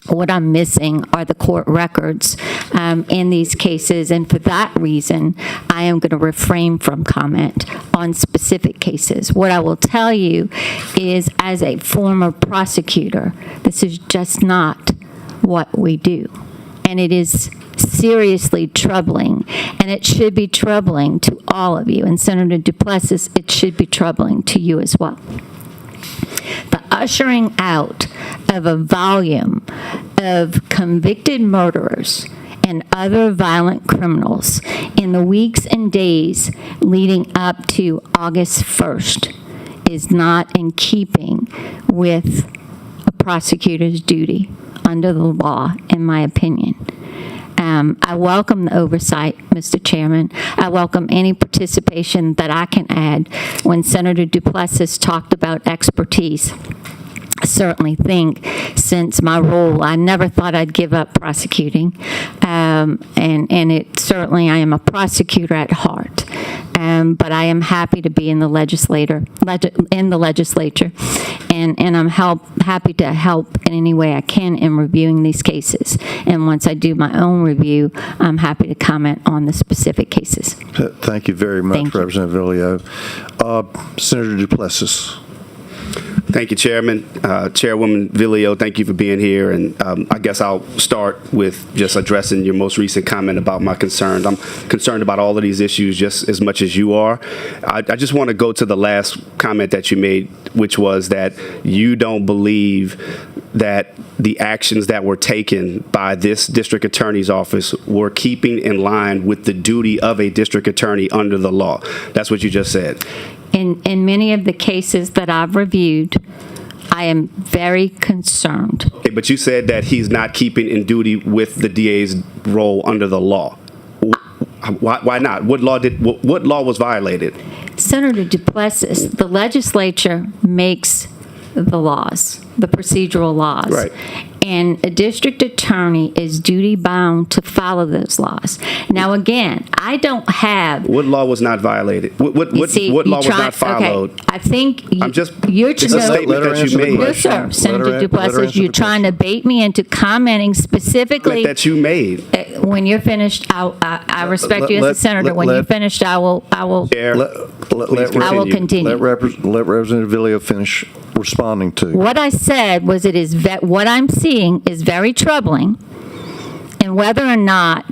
What I'm missing are the court records in these cases, and for that reason, I am going to refrain from comment on specific cases. What I will tell you is, as a former prosecutor, this is just not what we do, and it is seriously troubling, and it should be troubling to all of you, and Senator Duplessis, it should be troubling to you as well. The ushering out of a volume of convicted murderers and other violent criminals in the weeks and days leading up to August 1st is not in keeping with a prosecutor's duty under the law, in my opinion. I welcome the oversight, Mr. Chairman. I welcome any participation that I can add. When Senator Duplessis talked about expertise, I certainly think since my role, I never thought I'd give up prosecuting. And it certainly, I am a prosecutor at heart. But I am happy to be in the legislature, and I'm happy to help in any way I can in reviewing these cases. And once I do my own review, I'm happy to comment on the specific cases. Thank you very much, Thank you. Representative Villio. Senator Duplessis. Thank you, Chairman. Chairwoman Villio, thank you for being here. And I guess I'll start with just addressing your most recent comment about my concerns. I'm concerned about all of these issues just as much as you are. I just want to go to the last comment that you made, which was that you don't believe that the actions that were taken by this district attorney's office were keeping in line with the duty of a district attorney under the law. That's what you just said. In many of the cases that I've reviewed, I am very concerned. Okay, but you said that he's not keeping in duty with the DA's role under the law. Why not? What law was violated? Senator Duplessis, the legislature makes the laws, the procedural laws. Right. And a district attorney is duty-bound to follow those laws. Now, again, I don't have... What law was not violated? What law was not followed? Okay, I think you're it's a statement that you made. No, sir. Senator Duplessis, you're trying to bait me into commenting specifically... That you made. When you're finished, I respect you as a senator. When you're finished, I will Chair, I will continue. Let Representative Villio finish responding to. What I said was what I'm seeing is very troubling, and whether or not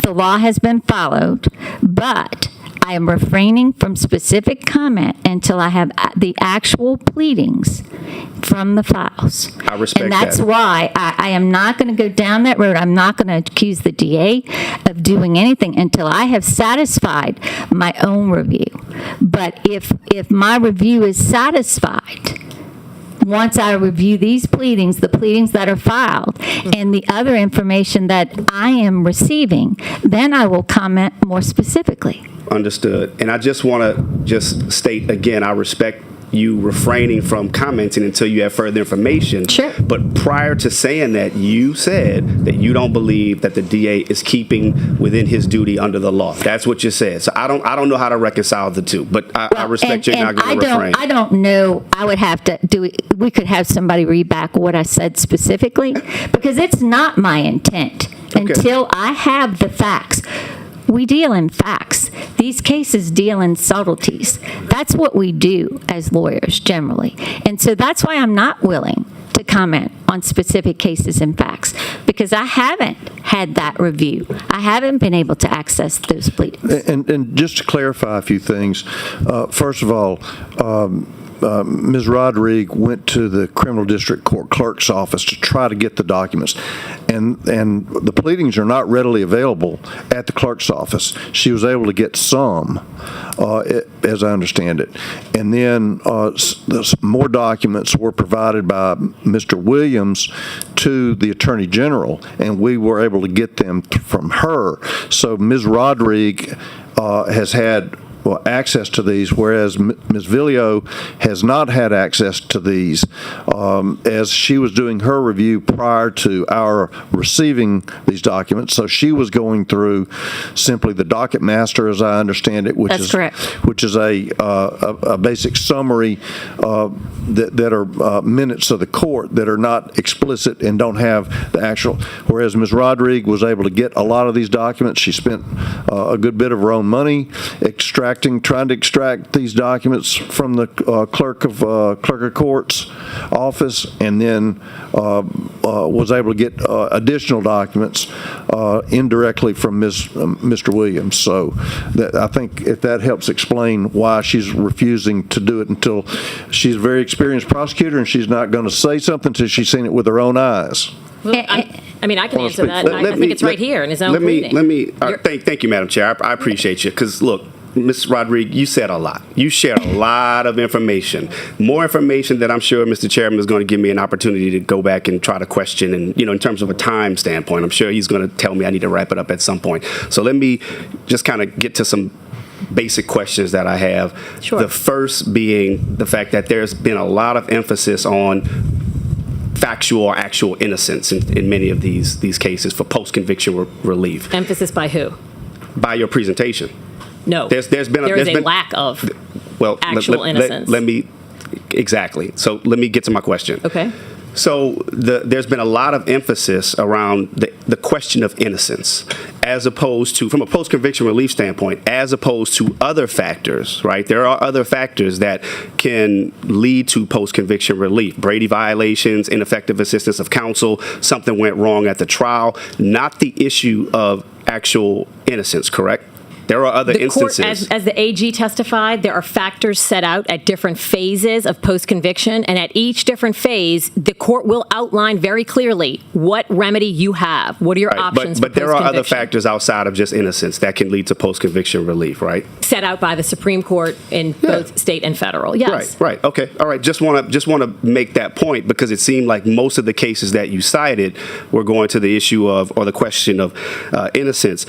the law has been followed, but I am refraining from specific comment until I have the actual pleadings from the files. I respect and that's that. why I am not going to go down that road. I'm not going to accuse the DA of doing anything until I have satisfied my own review. But if my review is satisfied, once I review these pleadings, the pleadings that are filed, and the other information that I am receiving, then I will comment more specifically. Understood. And I just want to state again, I respect you refraining from commenting until you have further information. Sure. But prior to saying that, you said that you don't believe that the DA is keeping within his duty under the law. That's what you said. So I don't know how to reconcile the two, but I respect you're not going to refrain. I don't know. I would have to we could have somebody read back what I said specifically, because it's not my intent until I have the facts. We deal in facts. These cases deal in subtleties. That's what we do as lawyers generally. And so that's why I'm not willing to comment on specific cases and facts, because I haven't had that review. I haven't been able to access those pleadings. And just to clarify a few things, first of all, Ms. Rodriguez went to the criminal district court clerk's office to try to get the documents. and the pleadings are not readily available at the clerk's office. She was able to get some, as I understand it. And then more documents were provided by Mr. Williams to the Attorney General, and we were able to get them from her. So Ms. Rodrigue has had access to these, whereas Ms. Villio has not had access to these, as she was doing her review prior to our receiving these documents. So she was going through simply the docket master, as I understand it, which That's is correct. which is a basic summary that are minutes of the court that are not explicit and don't have the actual. Whereas Ms. Rodrigue was able to get a lot of these documents. She spent a good bit of her own money trying to extract these documents from the clerk of court's office, and then was able to get additional documents indirectly from Mr. Williams. So I think if that helps explain why she's refusing to do it until she's a very experienced prosecutor, and she's not going to say something until she's seen it with her own eyes. Well, I mean, I can answer that. I think it's right here in his own pleading. Thank you, Madam Chair. I appreciate you, because look, Ms. Rodrigue, you said a lot. You shared a lot of information, more information that I'm sure Mr. Chairman is going to give me an opportunity to go back and try to question. And, in terms of a time standpoint, I'm sure he's going to tell me I need to wrap it up at some point. So let me just kind of get to some basic questions that I have. Sure. The first being the fact that there's been a lot of emphasis on factual or actual innocence in many of these cases for post-conviction relief. Emphasis by who? By your presentation. No. There is a lack of actual innocence. Exactly. So let me get to my question. Okay. So there's been a lot of emphasis around the question of innocence, as opposed to, from a post-conviction relief standpoint, as opposed to other factors, right? There are other factors that can lead to post-conviction relief. Brady violations, ineffective assistance of counsel, something went wrong at the trial, not the issue of actual innocence, correct? There are other instances. As the AG testified, there are factors set out at different phases of post-conviction, and at each different phase, the court will outline very clearly what remedy you have. What are your options but for there are other post-conviction? factors outside of just innocence that can lead to post-conviction relief, right? Set out by the Supreme Court in both state and federal. Yes. Right. Okay. All right. Just want to make that point, because it seemed like most of the cases that you cited were going to the issue of, or the question of, innocence.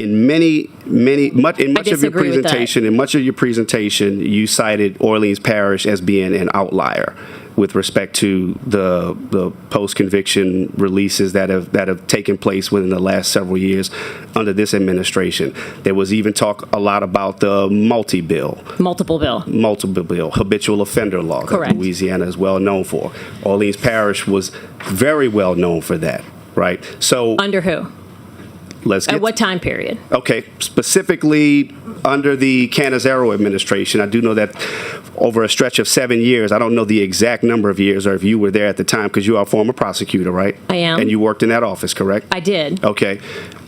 In much of your presentation, you cited Orleans Parish as being an outlier with respect to the post-conviction releases that have taken place within the last several years under this administration. There was even talk a lot about the multiple bill, habitual offender law. Correct. That Louisiana is well known for. Orleans Parish was very well known for that, right? So Under who? At what time period? Okay, specifically under the Canizero administration. I do know that over a stretch of 7 years, I don't know the exact number of years, or if you were there at the time, because you are a former prosecutor, right? I am. And you worked in that office, correct? I did. Okay.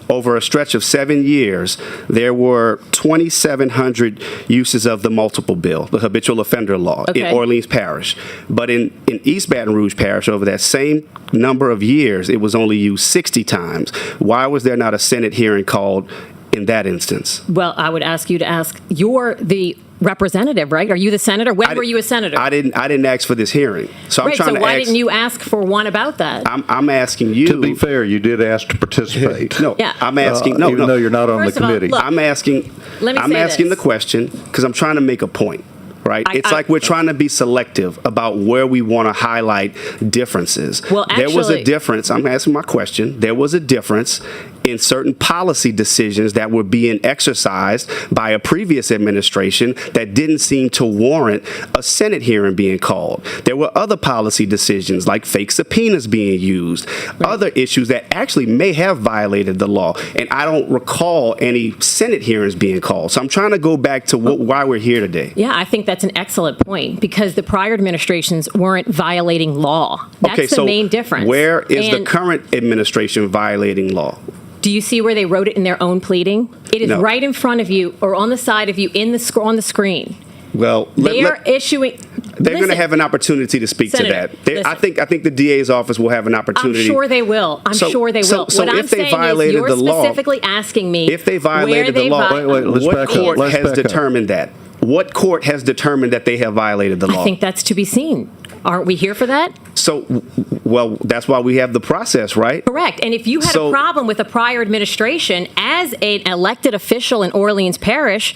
Over a stretch of 7 years, there were 2,700 uses of the multiple bill, the habitual offender law, in Orleans Parish. But in East Baton Rouge Parish, over that same number of years, it was only used 60 times. Why was there not a Senate hearing called in that instance? Well, I would ask you to ask. You're the representative, right? Are you the senator? When were you a senator? I didn't ask for this hearing. So I'm trying to why didn't you ask for one about that? I'm asking you. To be fair, you did ask to participate. No, yeah. I'm asking. Even though you're not on the committee. Look, I'm asking. I'm asking the question because I'm trying to make a point. Right? It's like we're trying to be selective about where we want to highlight differences. Well, actually, there was a difference. I'm asking my question. There was a difference in certain policy decisions that were being exercised by a previous administration that didn't seem to warrant a Senate hearing being called. There were other policy decisions like fake subpoenas being used, other issues that actually may have violated the law. And I don't recall any Senate hearings being called. So I'm trying to go back to why we're here today. Yeah, I think that's an excellent point, because the prior administrations weren't violating law. That's the main difference. Where is the current administration violating law? Do you see where they wrote it in their own pleading? It is right in front of you, or on the side of you on the screen. Well, They are issuing. They're going to Listen, have an opportunity to speak Senator, to that. I listen. think the DA's office will have an opportunity. I'm sure they will. I'm sure they will. So what I'm if they saying is violated you're the law, specifically asking me if they where violated they the law, let's what back up. court Let's has back up. determined that? What court has determined that they have violated the law? I think that's to be seen. Aren't we here for that? So, well, that's why we have the process, right? Correct. And if you had So- a problem with a prior administration as an elected official in Orleans Parish,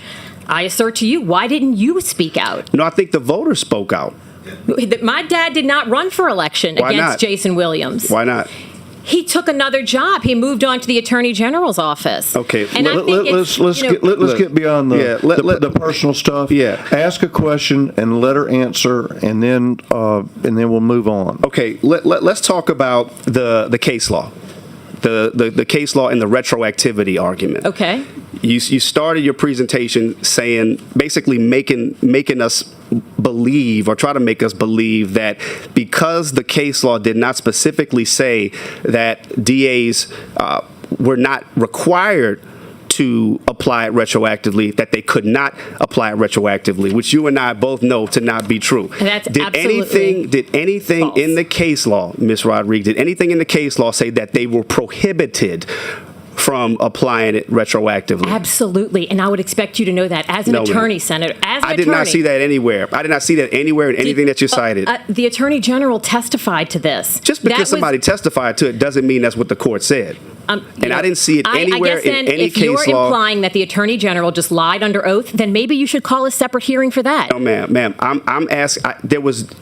I assert to you, why didn't you speak out? No, I think the voters spoke out. My dad did not run for election Why against not? Jason Williams. Why not? He took another job. He moved on to the Attorney General's office. Okay, And I think it's, Let's you know, let's get beyond Yeah, the personal stuff. Yeah. Ask a question and let her answer, and then we'll move on. Okay, let's talk about the case law. The case law and the retroactivity argument. Okay. You started your presentation saying, basically making us believe, or try to make us believe, that because the case law did not specifically say that DAs were not required to apply it retroactively, that they could not apply it retroactively, which you and I both know to not be true. That's absolutely Did anything false. in the case law, Ms. Rodriguez, did anything in the case law say that they were prohibited from applying it retroactively? Absolutely. And I would expect you to know that as an No, ma'am. attorney, Senator. As an I did not see that anywhere. I did not see that anywhere in anything that you cited. The Attorney General testified to this. Just because somebody testified to it doesn't mean that's what the court said. And I didn't see it anywhere in any if you're case law. implying that the Attorney General just lied under oath, then maybe you should call a separate hearing for that. No, ma'am. I'm asking.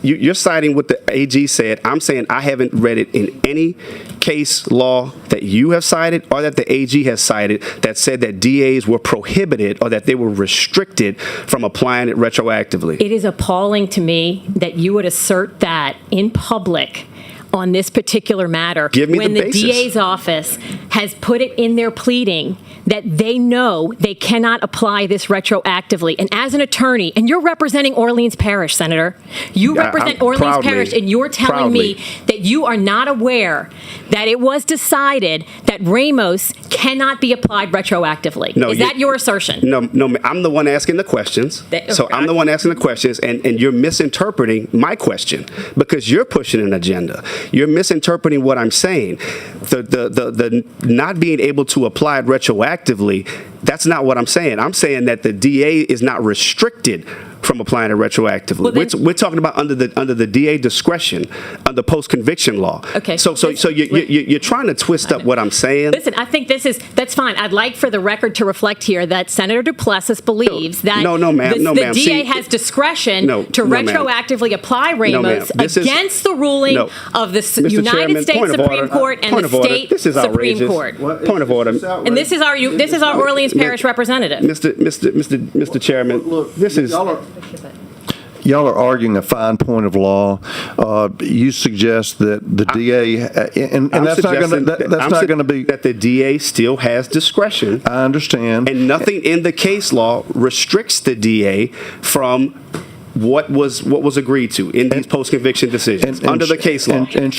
You're citing what the AG said. I'm saying I haven't read it in any case law that you have cited or that the AG has cited that said that DAs were prohibited or that they were restricted from applying it retroactively. It is appalling to me that you would assert that in public on this particular matter Give me when the the basis. DA's office has put it in their pleading that they know they cannot apply this retroactively. And as an attorney, and you're representing Orleans Parish, Senator, you represent Orleans proudly, Parish, and you're telling me that you are not aware that it was decided that Ramos cannot be applied retroactively. No, is that your assertion? No, I'm the one asking the questions. So I'm the one asking the questions, and you're misinterpreting my question because you're pushing an agenda. You're misinterpreting what I'm saying. The not being able to apply it retroactively, that's not what I'm saying. I'm saying that the DA is not restricted from applying it retroactively. Well, then- we're talking about under the DA discretion under post-conviction law. Okay. So you're trying to twist up what I'm saying. Listen, I think that's fine. I'd like for the record to reflect here that Senator Duplessis believes that No, ma'am. No, the ma'am. DA See, has discretion no, to no, ma'am. retroactively apply Ramos This is- against the ruling No. of the Mr. United Chairman, States point of Supreme order. Court and Point the of order. state This is Supreme outrageous. Court. Point of order. And this is our Orleans Parish representative. Mr. Chairman, this is. Y'all are arguing a fine point of law. You suggest that the DA, and that's not going to that's not going to be. That the DA still has discretion. I understand. And nothing in the case law restricts the DA from what was agreed to in these post-conviction decisions under the case law. And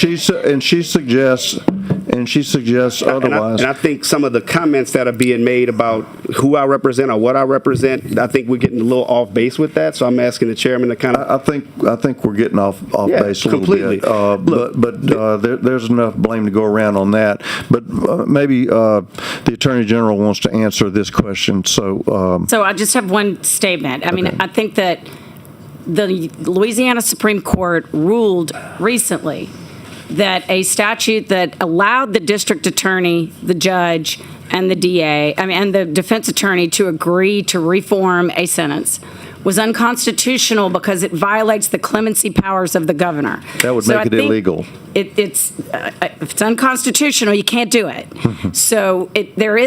she suggests otherwise. And I think some of the comments that are being made about who I represent or what I represent, I think we're getting a little off base with that. So I'm asking the chairman to kind of. I think we're getting off base a little completely. bit. There's enough blame to go around on that. But maybe the Attorney General wants to answer this question. So I just have one statement. I mean, Okay. I think that the Louisiana Supreme Court ruled recently that a statute that allowed the district attorney, the judge, and the DA, and the defense attorney to agree to reform a sentence was unconstitutional because it violates the clemency powers of the governor. That would So make I it think illegal. If it's unconstitutional, you can't do it. So there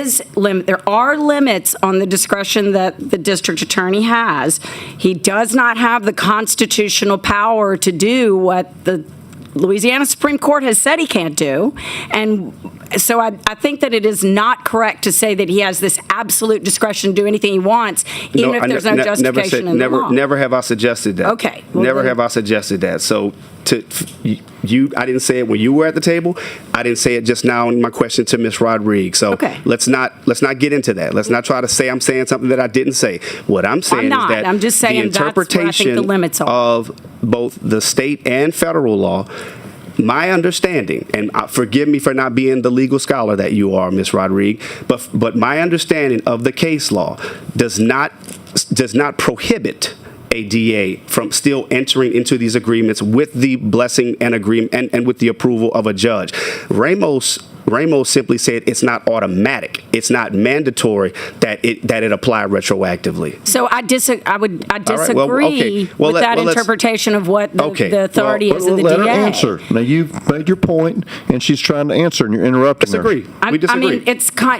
are limits on the discretion that the district attorney has. He does not have the constitutional power to do what the Louisiana Supreme Court has said he can't do. And So I think that it is not correct to say that he has this absolute discretion to do anything he wants, even if there's no justification in the law. Never have I suggested that. Okay. Well, never then- have I suggested that. So I didn't say it when you were at the table. I didn't say it just now in my question to Ms. Rodriguez. So Okay. let's not get into that. Let's not try to say I'm saying something that I didn't say. What I'm saying is not. that I'm just saying the that's where I think the interpretation limits are. of both the state and federal law, my understanding, and forgive me for not being the legal scholar that you are, Ms. Rodriguez, but my understanding of the case law does not prohibit a DA from still entering into these agreements with the blessing and agreement and with the approval of a judge. Ramos simply said it's not automatic. It's not mandatory that it apply retroactively. So I disagree right, well, okay. Well, with that let's- interpretation of what Okay. the authority is of the Let her DA. answer. Now, you've made your point, and she's trying to answer, and you're interrupting her. Disagree. We disagree. I mean,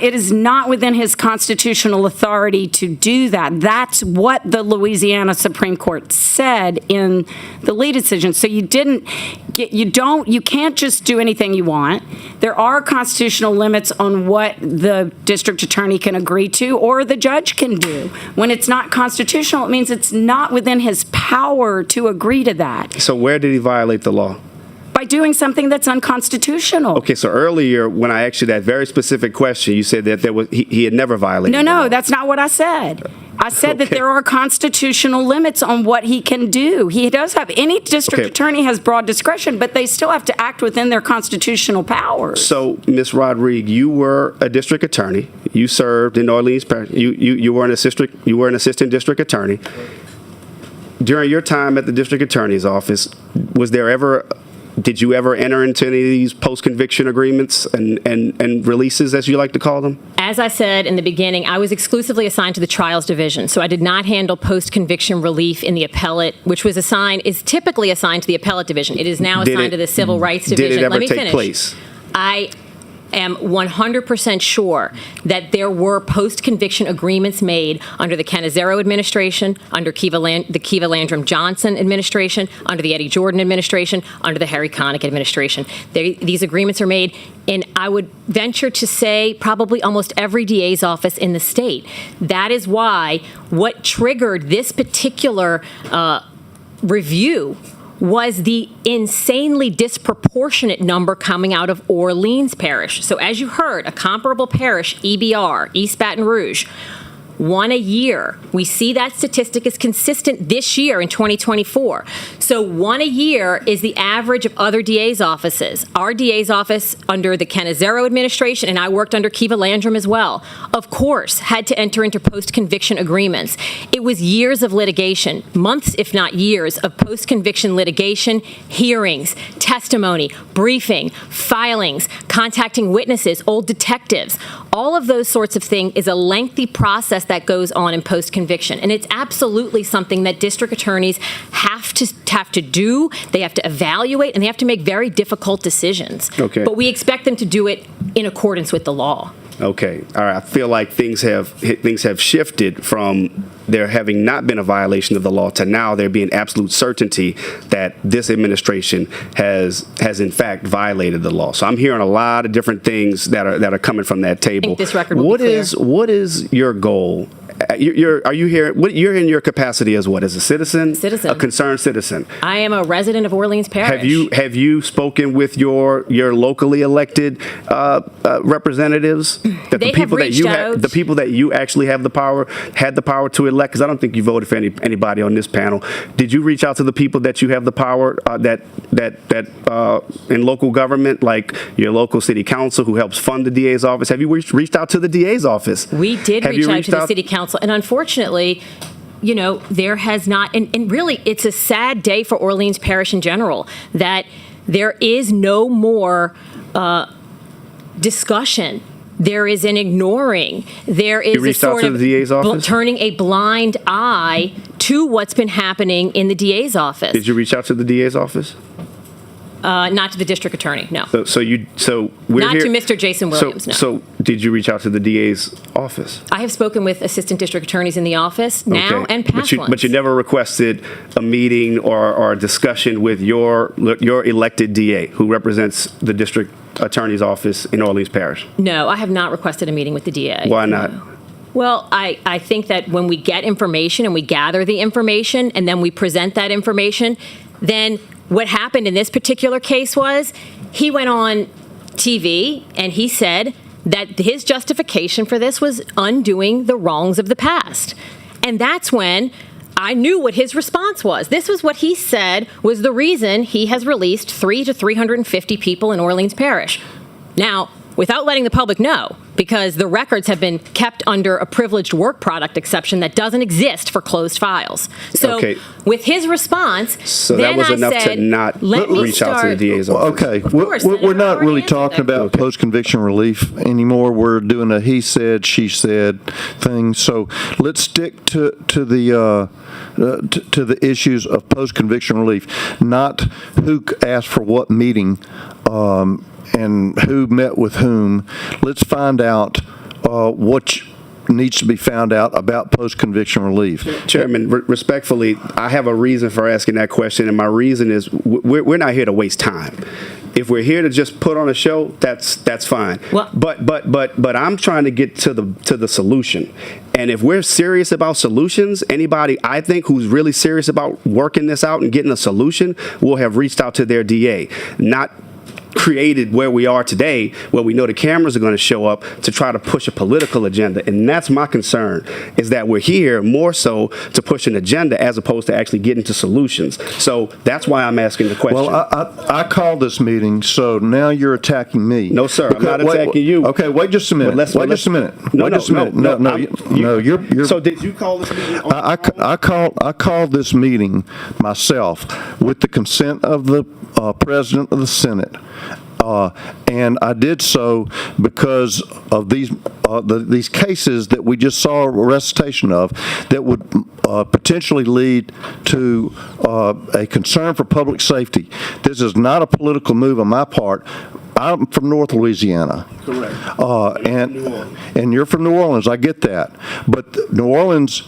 it is not within his constitutional authority to do that. That's what the Louisiana Supreme Court said in the Lee decision. So you can't just do anything you want. There are constitutional limits on what the district attorney can agree to or the judge can do. When it's not constitutional, it means it's not within his power to agree to that So where did he violate the law? by doing something that's unconstitutional. Okay, so earlier when I asked you that very specific question, you said that he had never violated the law. No, that's not what I said. I said that Okay. there are constitutional limits on what he can do. He does have, any district Okay. attorney has broad discretion, but they still have to act within their constitutional powers. So, Ms. Rodriguez, you were a district attorney. You served in Orleans Parish. You were an assistant district attorney. During your time at the district attorney's office, did you ever enter into any of these post-conviction agreements and releases, as you like to call them? As I said in the beginning, I was exclusively assigned to the trials division, so I did not handle post-conviction relief in the appellate, which is typically assigned to the appellate division. It is now assigned to the civil rights division. Did it ever Let me take finish. place? I am 100% sure that there were post-conviction agreements made under the Canizero administration, under the Kiva Landrum Johnson administration, under the Eddie Jordan administration, under the Harry Connick administration. These agreements are made in, I would venture to say, probably almost every DA's office in the state. That is why what triggered this particular review was the insanely disproportionate number coming out of Orleans Parish. So as you heard, a comparable parish, EBR, East Baton Rouge, one a year. We see that statistic is consistent this year in 2024. So one a year is the average of other DA's offices. Our DA's office under the Canizero administration, and I worked under Kiva Landrum as well, of course, had to enter into post-conviction agreements. It was years of litigation, months if not years, of post-conviction litigation, hearings, testimony, briefing, filings, contacting witnesses, old detectives. All of those sorts of things is a lengthy process that goes on in post-conviction. And it's absolutely something that district attorneys have to do, they have to evaluate, and they have to make very difficult decisions. Okay. But we expect them to do it in accordance with the law. Okay. All right. I feel like things have shifted from there having not been a violation of the law to now there being absolute certainty that this administration has in fact violated the law. So I'm hearing a lot of different things that are coming from that table. I think this record will be clear. What is your goal? You're in your capacity as what? As a citizen? Citizen. A concerned citizen. I am a resident of Orleans Parish. Have you spoken with your locally elected representatives? That They have reached out. The people that you actually had the power to elect, because I don't think you voted for anybody on this panel. Did you reach out to the people that you have the power that in local government, like your local city council who helps fund the DA's office? Have you reached out to the DA's office? We did reach out to the city council, and unfortunately, there has not, and really, it's a sad day for Orleans Parish in general, that there is no more discussion. There is an ignoring. There is a sort to the DA's office? turning a blind eye to what's been happening in the DA's office. Did you reach out to the DA's office? Not to the district attorney, no. So we're Not here. to Mr. Jason Williams, no. So did you reach out to the DA's office? I have spoken with assistant district attorneys in the office now and past ones. But you never requested a meeting or a discussion with your elected DA who represents the district attorney's office in Orleans Parish? No, I have not requested a meeting with the DA. Why not? Well, I think that when we get information and we gather the information and then we present that information, then what happened in this particular case was he went on TV and he said that his justification for this was undoing the wrongs of the past. And that's when I knew what his response was. This was what he said was the reason he has released 300 to 350 people in Orleans Parish. Now, without letting the public know, because the records have been kept under a privileged work product exception that doesn't exist for closed files. So Okay. with his response, So then that was I enough said, to not let me reach out to the start- DA's office. Okay, course, we're Senator, not I already really answered talking that. about post-conviction relief anymore. We're doing a he said, she said thing. So let's stick to the issues of post-conviction relief, not who asked for what meeting and who met with whom. Let's find out what needs to be found out about post-conviction relief. Chairman, respectfully, I have a reason for asking that question, and my reason is we're not here to waste time. If we're here to just put on a show, that's fine. Well- But I'm trying to get to the solution. And if we're serious about solutions, anybody I think who's really serious about working this out and getting a solution will have reached out to their DA, not created where we are today, where we know the cameras are going to show up to try to push a political agenda. And that's my concern, is that we're here more so to push an agenda as opposed to actually getting to solutions. So that's why I'm asking the question. Well, I called this meeting, so now you're attacking me. No, sir, I'm not attacking you. Okay, wait just a minute. Wait just a minute. Wait just a minute. No, you're. So did you call this meeting? I called this meeting myself with the consent of the President of the Senate. And I did so because of these cases that we just saw a recitation of that would potentially lead to a concern for public safety. This is not a political move on my part. I'm from North Louisiana. Correct. And you're from New Orleans. I get that. But New Orleans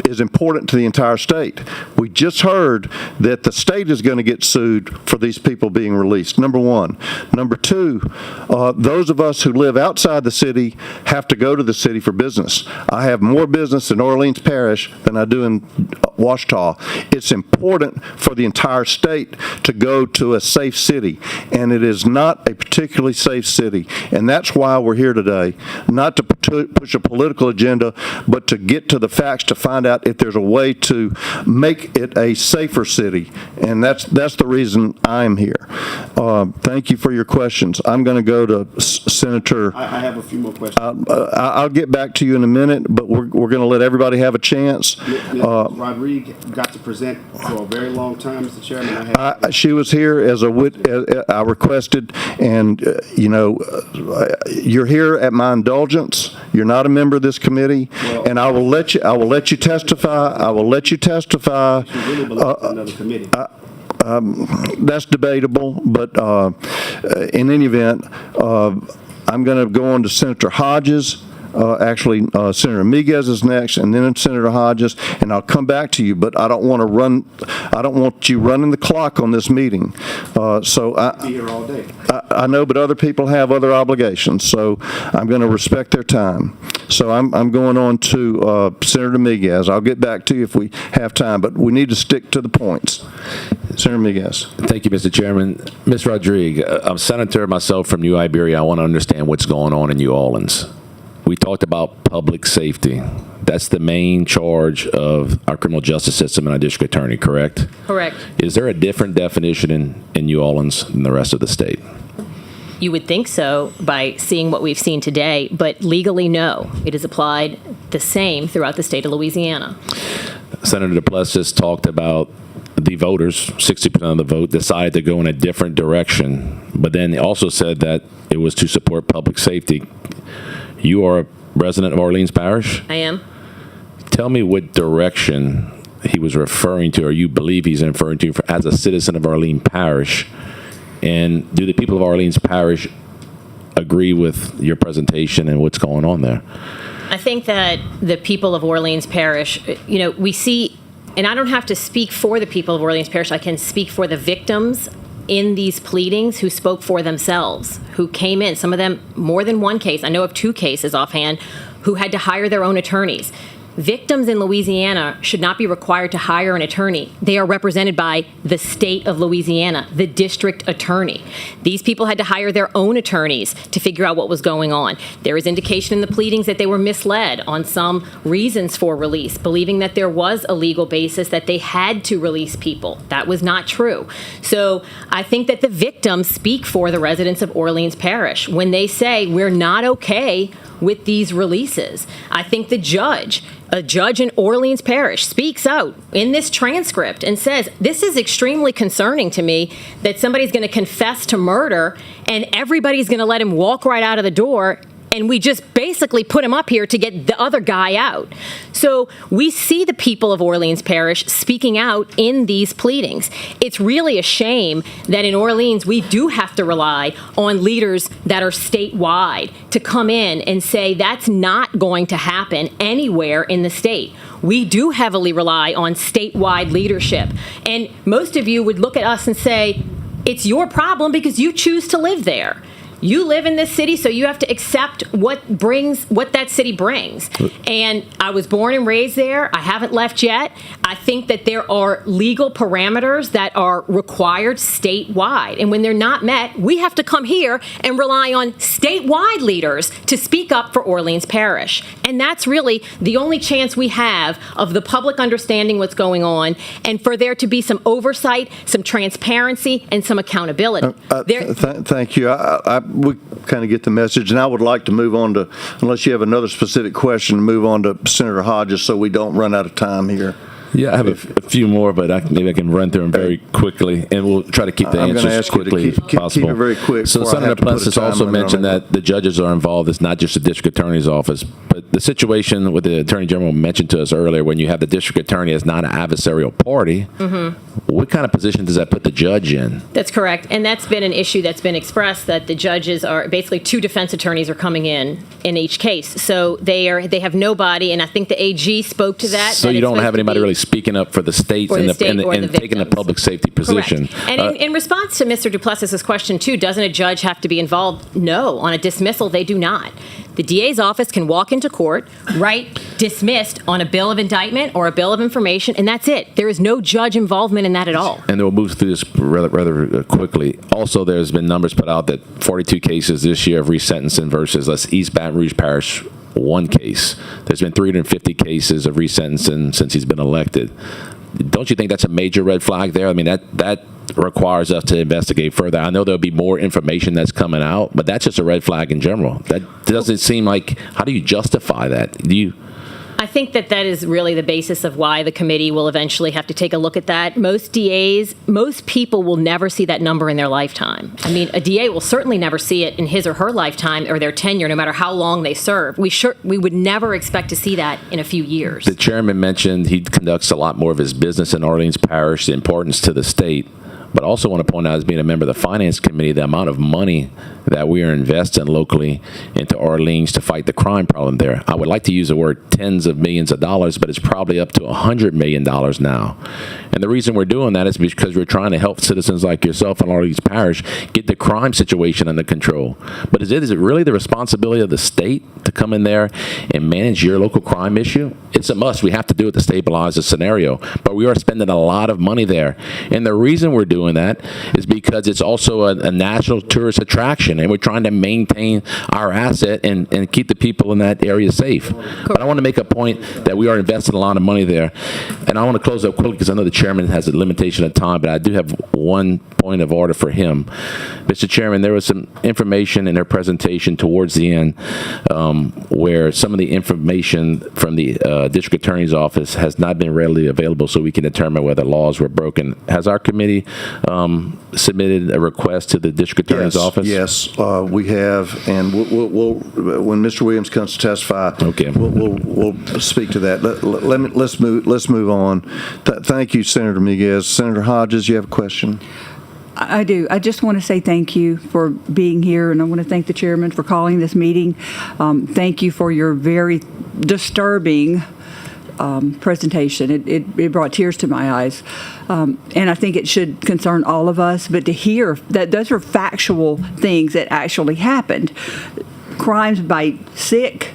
is important to the entire state. We just heard that the state is going to get sued for these people being released, number one. Number two, those of us who live outside the city have to go to the city for business. I have more business in Orleans Parish than I do in Ouachita. It's important for the entire state to go to a safe city, and it is not a particularly safe city. And that's why we're here today, not to push a political agenda, but to get to the facts to find out if there's a way to make it a safer city. And that's the reason I'm here. Thank you for your questions. I'm going to go to Senator. I have a few more questions. I'll get back to you in a minute, but we're going to let everybody have a chance. Rodriguez got to present for a very long time, Mr. Chairman. She was here as I requested, and you're here at my indulgence. You're not a member of this committee, and I will let you testify. I will let you testify. You really belong to another committee. That's debatable, but in any event, I'm going to go on to Senator Hodges. Senator Miguez is next, and then Senator Hodges, and I'll come back to you. But I don't want you running the clock on this meeting. So Be here all day. I know, but other people have other obligations, so I'm going to respect their time. So I'm going on to Senator Miguez. I'll get back to you if we have time, but we need to stick to the points. Senator Miguez. Thank you, Mr. Chairman. Ms. Rodriguez, I'm Senator myself from New Iberia. I want to understand what's going on in New Orleans. We talked about public safety. That's the main charge of our criminal justice system and our district attorney, correct? Correct. Is there a different definition in New Orleans than the rest of the state? You would think so by seeing what we've seen today, but legally, no. It is applied the same throughout the state of Louisiana. Senator Duplessis talked about the voters, 60% of the vote, decided to go in a different direction, but then also said that it was to support public safety. You are a resident of Orleans Parish? I am. Tell me what direction he was referring to, or you believe he's referring to, as a citizen of Orleans Parish. And do the people of Orleans Parish agree with your presentation and what's going on there? I think that the people of Orleans Parish, we see, and I don't have to speak for the people of Orleans Parish, I can speak for the victims in these pleadings who spoke for themselves, who came in, some of them more than one case. I know of 2 cases offhand, who had to hire their own attorneys. Victims in Louisiana should not be required to hire an attorney. They are represented by the state of Louisiana, the district attorney. These people had to hire their own attorneys to figure out what was going on. There is indication in the pleadings that they were misled on some reasons for release, believing that there was a legal basis that they had to release people. That was not true. So I think that the victims speak for the residents of Orleans Parish when they say we're not okay with these releases. I think a judge in Orleans Parish speaks out in this transcript and says, this is extremely concerning to me that somebody's going to confess to murder and everybody's going to let him walk right out of the door, and we just basically put him up here to get the other guy out. So we see the people of Orleans Parish speaking out in these pleadings. It's really a shame that in Orleans we do have to rely on leaders that are statewide to come in and say that's not going to happen anywhere in the state. We do heavily rely on statewide leadership. And most of you would look at us and say, it's your problem because you choose to live there. You live in this city, so you have to accept what that city brings. And I was born and raised there. I haven't left yet. I think that there are legal parameters that are required statewide. And when they're not met, we have to come here and rely on statewide leaders to speak up for Orleans Parish. And that's really the only chance we have of the public understanding what's going on and for there to be some oversight, some transparency, and some accountability. Thank you. We kind of get the message, and I would like to move on to, unless you have another specific question, move on to Senator Hodges so we don't run out of time here. Yeah, I have a few more, but maybe I can run through them very quickly, and we'll try to keep the answers as quickly as possible. Keep it very quick. So Senator Plessis also mentioned that the judges are involved. It's not just the district attorney's office, but the situation with the attorney general mentioned to us earlier, when you have the district attorney as not an adversarial party, what kind of position does that put the judge in? That's correct. And that's been an issue that's been expressed, that the judges are basically 2 defense attorneys are coming in each case. So they have nobody, and I think the AG spoke to that. So you don't have anybody really speaking up for the states and taking a public safety position. Correct. And in response to Mr. Duplessis' question, too, doesn't a judge have to be involved? No. On a dismissal, they do not. The DA's office can walk into court, write dismissed on a bill of indictment or a bill of information, and that's it. There is no judge involvement in that at all. And we'll move through this rather quickly. Also, there's been numbers put out that 42 cases this year of resentencing versus East Baton Rouge Parish, 1 case. There's been 350 cases of resentencing since he's been elected. Don't you think that's a major red flag there? I mean, that requires us to investigate further. I know there'll be more information that's coming out, but that's just a red flag in general. That doesn't seem like, how do you justify that? I think that is really the basis of why the committee will eventually have to take a look at that. Most DAs, most people will never see that number in their lifetime. I mean, a DA will certainly never see it in his or her lifetime or their tenure, no matter how long they serve. We would never expect to see that in a few years. The chairman mentioned he conducts a lot more of his business in Orleans Parish, the importance to the state. But I also want to point out, as being a member of the Finance Committee, the amount of money that we are investing locally into Orleans to fight the crime problem there. I would like to use the word tens of millions of dollars, but it's probably up to $100 million now. And the reason we're doing that is because we're trying to help citizens like yourself in Orleans Parish get the crime situation under control. But is it really the responsibility of the state to come in there and manage your local crime issue? It's a must. We have to do it to stabilize the scenario. But we are spending a lot of money there. And the reason we're doing that is because it's also a national tourist attraction, and we're trying to maintain our asset and keep the people in that area safe. But I want to make a point that we are investing a lot of money there. And I want to close up quickly because I know the chairman has a limitation of time, but I do have one point of order for him. Mr. Chairman, there was some information in her presentation towards the end where some of the information from the district attorney's office has not been readily available so we can determine whether laws were broken. Has our committee submitted a request to the district attorney's office? Yes, we have, and we'll when Mr. Williams comes to testify, okay, we'll speak to that. Let's move on. Thank you, Senator Miguez. Senator Hodges, you have a question? I do. I just want to say thank you for being here, and I want to thank the chairman for calling this meeting. Thank you for your very disturbing presentation. It brought tears to my eyes. And I think it should concern all of us, but to hear that those are factual things that actually happened. Crimes by sick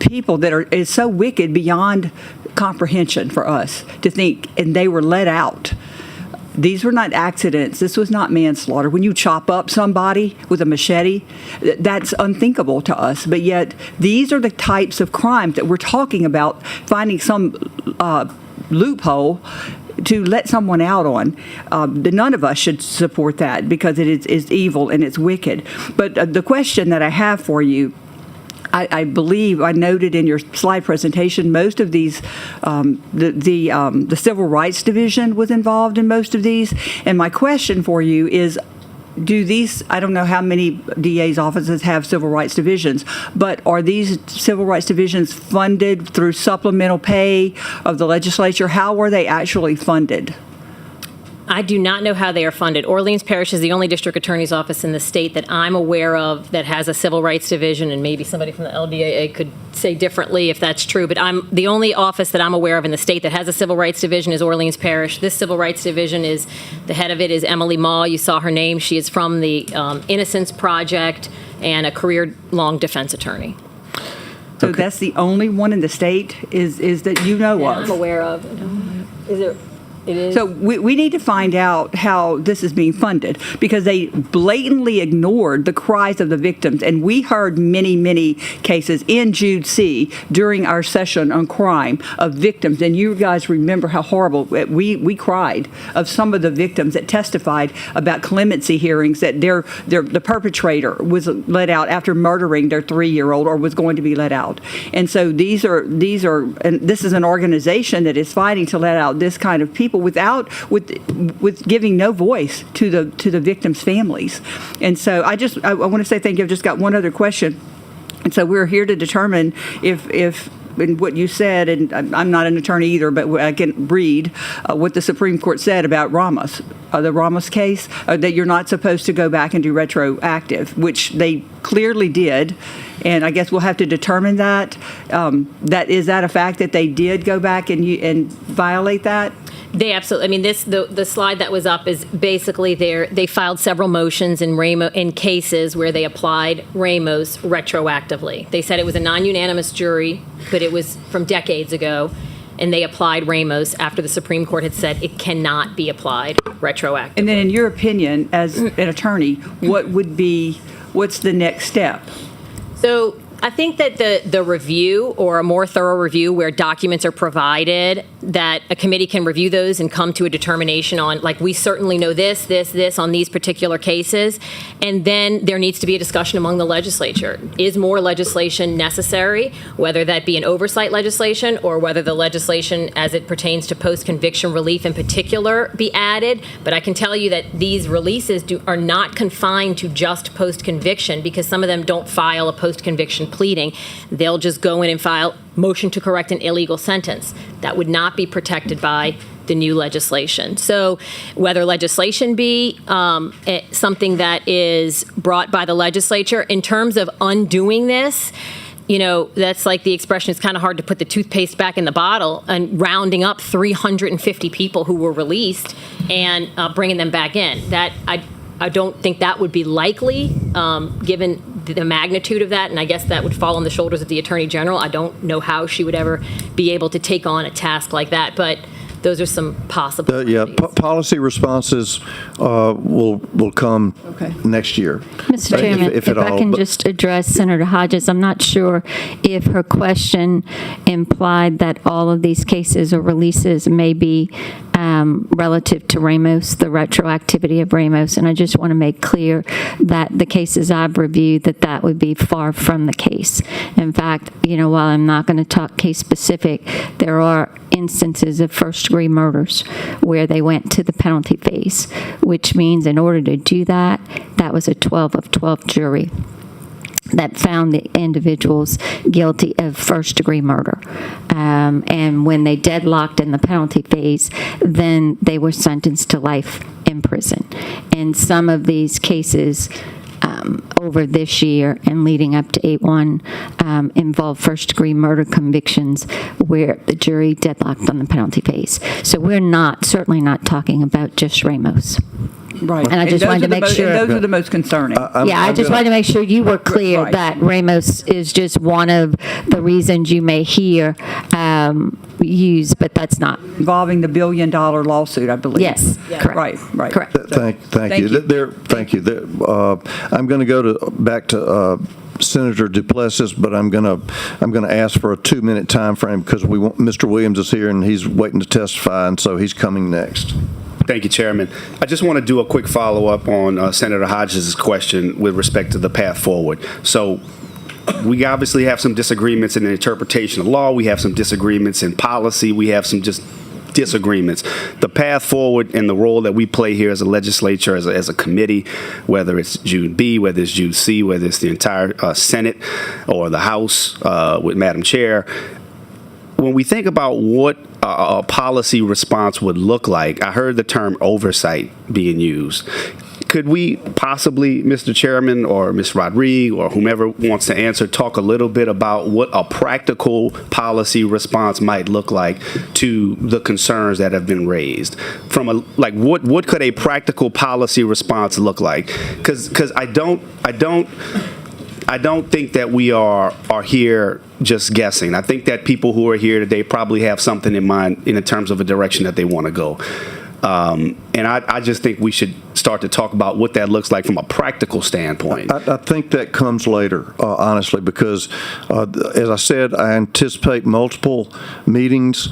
people that is so wicked beyond comprehension for us to think, and they were let out. These were not accidents. This was not manslaughter. When you chop up somebody with a machete, that's unthinkable to us. But yet, these are the types of crimes that we're talking about, finding some loophole to let someone out on. None of us should support that because it is evil and it's wicked. But the question that I have for you, I believe I noted in your slide presentation, most of these, the Civil Rights Division was involved in most of these. And my question for you is, do these, I don't know how many DA's offices have civil rights divisions, but are these civil rights divisions funded through supplemental pay of the legislature? How are they actually funded? I do not know how they are funded. Orleans Parish is the only district attorney's office in the state that I'm aware of that has a civil rights division, and maybe somebody from the LDAA could say differently if that's true, but the only office that I'm aware of in the state that has a civil rights division is Orleans Parish. This civil rights division the head of it is Emily Maw. You saw her name. She is from the Innocence Project and a career-long defense attorney. So that's the only one in the state is that you know of? I'm aware of. Is there? It is. So we need to find out how this is being funded, because they blatantly ignored the cries of the victims. And we heard many, many cases in Jude C during our session on crime of victims. And you guys remember how horrible we cried of some of the victims that testified about clemency hearings, that the perpetrator was let out after murdering their 3-year-old or was going to be let out. And so these are and this is an organization that is fighting to let out this kind of people with giving no voice to the victims' families. And so I want to say thank you. I've just got one other question. And so we're here to determine if and what you said, and I'm not an attorney either, but I can read what the Supreme Court said about Ramos, the Ramos case, that you're not supposed to go back and do retroactive, which they clearly did. And I guess we'll have to determine that. Is that a fact that they did go back and violate that? They absolutely. I mean, the slide that was up is basically they filed several motions in cases where they applied Ramos retroactively. They said it was a non-unanimous jury, but it was from decades ago, and they applied Ramos after the Supreme Court had said it cannot be applied retroactively. And then, in your opinion, as an attorney, what's the next step? So I think that the review, or a more thorough review where documents are provided, that a committee can review those and come to a determination on, like, we certainly know this on these particular cases. And then there needs to be a discussion among the legislature. Is more legislation necessary, whether that be an oversight legislation or whether the legislation as it pertains to post-conviction relief in particular be added? But I can tell you that these releases are not confined to just post-conviction, because some of them don't file a post-conviction pleading. They'll just go in and file motion to correct an illegal sentence. That would not be protected by the new legislation. So whether legislation be something that is brought by the legislature, in terms of undoing this, that's like the expression, it's kind of hard to put the toothpaste back in the bottle, and rounding up 350 people who were released and bringing them back in. That I don't think that would be likely, given the magnitude of that, and I guess that would fall on the shoulders of the Attorney General. I don't know how she would ever be able to take on a task like that, but those are some possible remedies. Policy responses will come next year. Mr. Chairman, if I can just address Senator Hodges, I'm not sure if her question implied that all of these cases or releases may be relative to Ramos, the retroactivity of Ramos, and I just want to make clear that the cases I've reviewed, that would be far from the case. In fact, while I'm not going to talk case specific, there are instances of first-degree murders where they went to the penalty phase, which means in order to do that, that was a 12 of 12 jury that found the individuals guilty of first-degree murder. And when they deadlocked in the penalty phase, then they were sentenced to life in prison. And some of these cases over this year and leading up to 8/1 involved first-degree murder convictions where the jury deadlocked on the penalty phase. So we're certainly not talking about just Ramos. Right. And I just wanted to make sure. And those are the most concerning. I just wanted to make sure you were clear Right. that Ramos is just one of the reasons you may hear used, but that's not. Involving the $1 billion lawsuit, I believe. Yes, correct. Right. Correct. Thank you. Thank you. I'm going to go back to Senator Duplessis, but I'm going to ask for a 2-minute time frame because Mr. Williams is here and he's waiting to testify, and so he's coming next. Thank you, Chairman. I just want to do a quick follow-up on Senator Hodges' question with respect to the path forward. So we obviously have some disagreements in the interpretation of law. We have some disagreements in policy. We have some just disagreements. The path forward and the role that we play here as a legislature, as a committee, whether it's June B, whether it's June C, whether it's the entire Senate or the House with Madam Chair, when we think about what a policy response would look like, I heard the term oversight being used. Could we possibly, Mr. Chairman or Ms. Rodriguez or whomever wants to answer, talk a little bit about what a practical policy response might look like to the concerns that have been raised? From what could a practical policy response look like? Because I don't think that we are here just guessing. I think that people who are here today probably have something in mind in terms of a direction that they want to go. And I just think we should start to talk about what that looks like from a practical standpoint. I think that comes later, honestly, because as I said, I anticipate multiple meetings.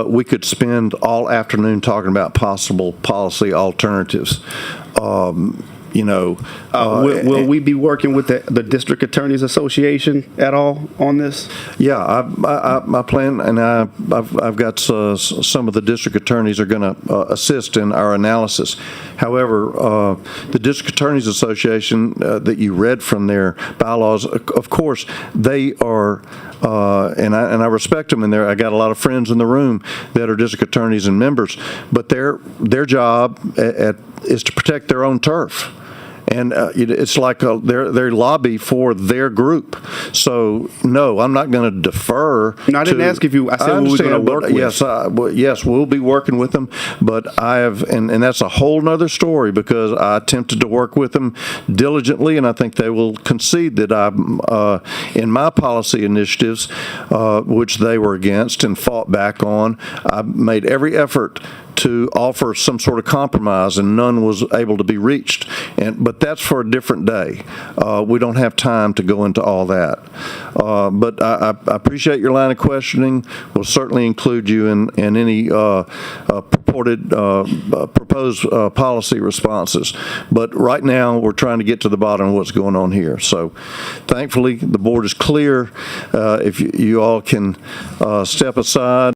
We could spend all afternoon talking about possible policy alternatives. Will we be working with the District Attorneys Association at all on this? Yeah, my plan, and I've got some of the district attorneys are going to assist in our analysis. However, the District Attorneys Association that you read from their bylaws, of course, they are, and I respect them, and I got a lot of friends in the room that are district attorneys and members, but their job is to protect their own turf. And it's like they lobby for their group. So, no, I'm not going to defer. No, I didn't ask if you, I said we were going to work with. Yes, we'll be working with them. But I have, and that's a whole nother story because I attempted to work with them diligently, and I think they will concede that in my policy initiatives, which they were against and fought back on, I made every effort to offer some sort of compromise, and none was able to be reached. But that's for a different day. We don't have time to go into all that. But I appreciate your line of questioning. We'll certainly include you in any purported proposed policy responses. But right now, we're trying to get to the bottom of what's going on here. So thankfully, the board is clear. If you all can step aside.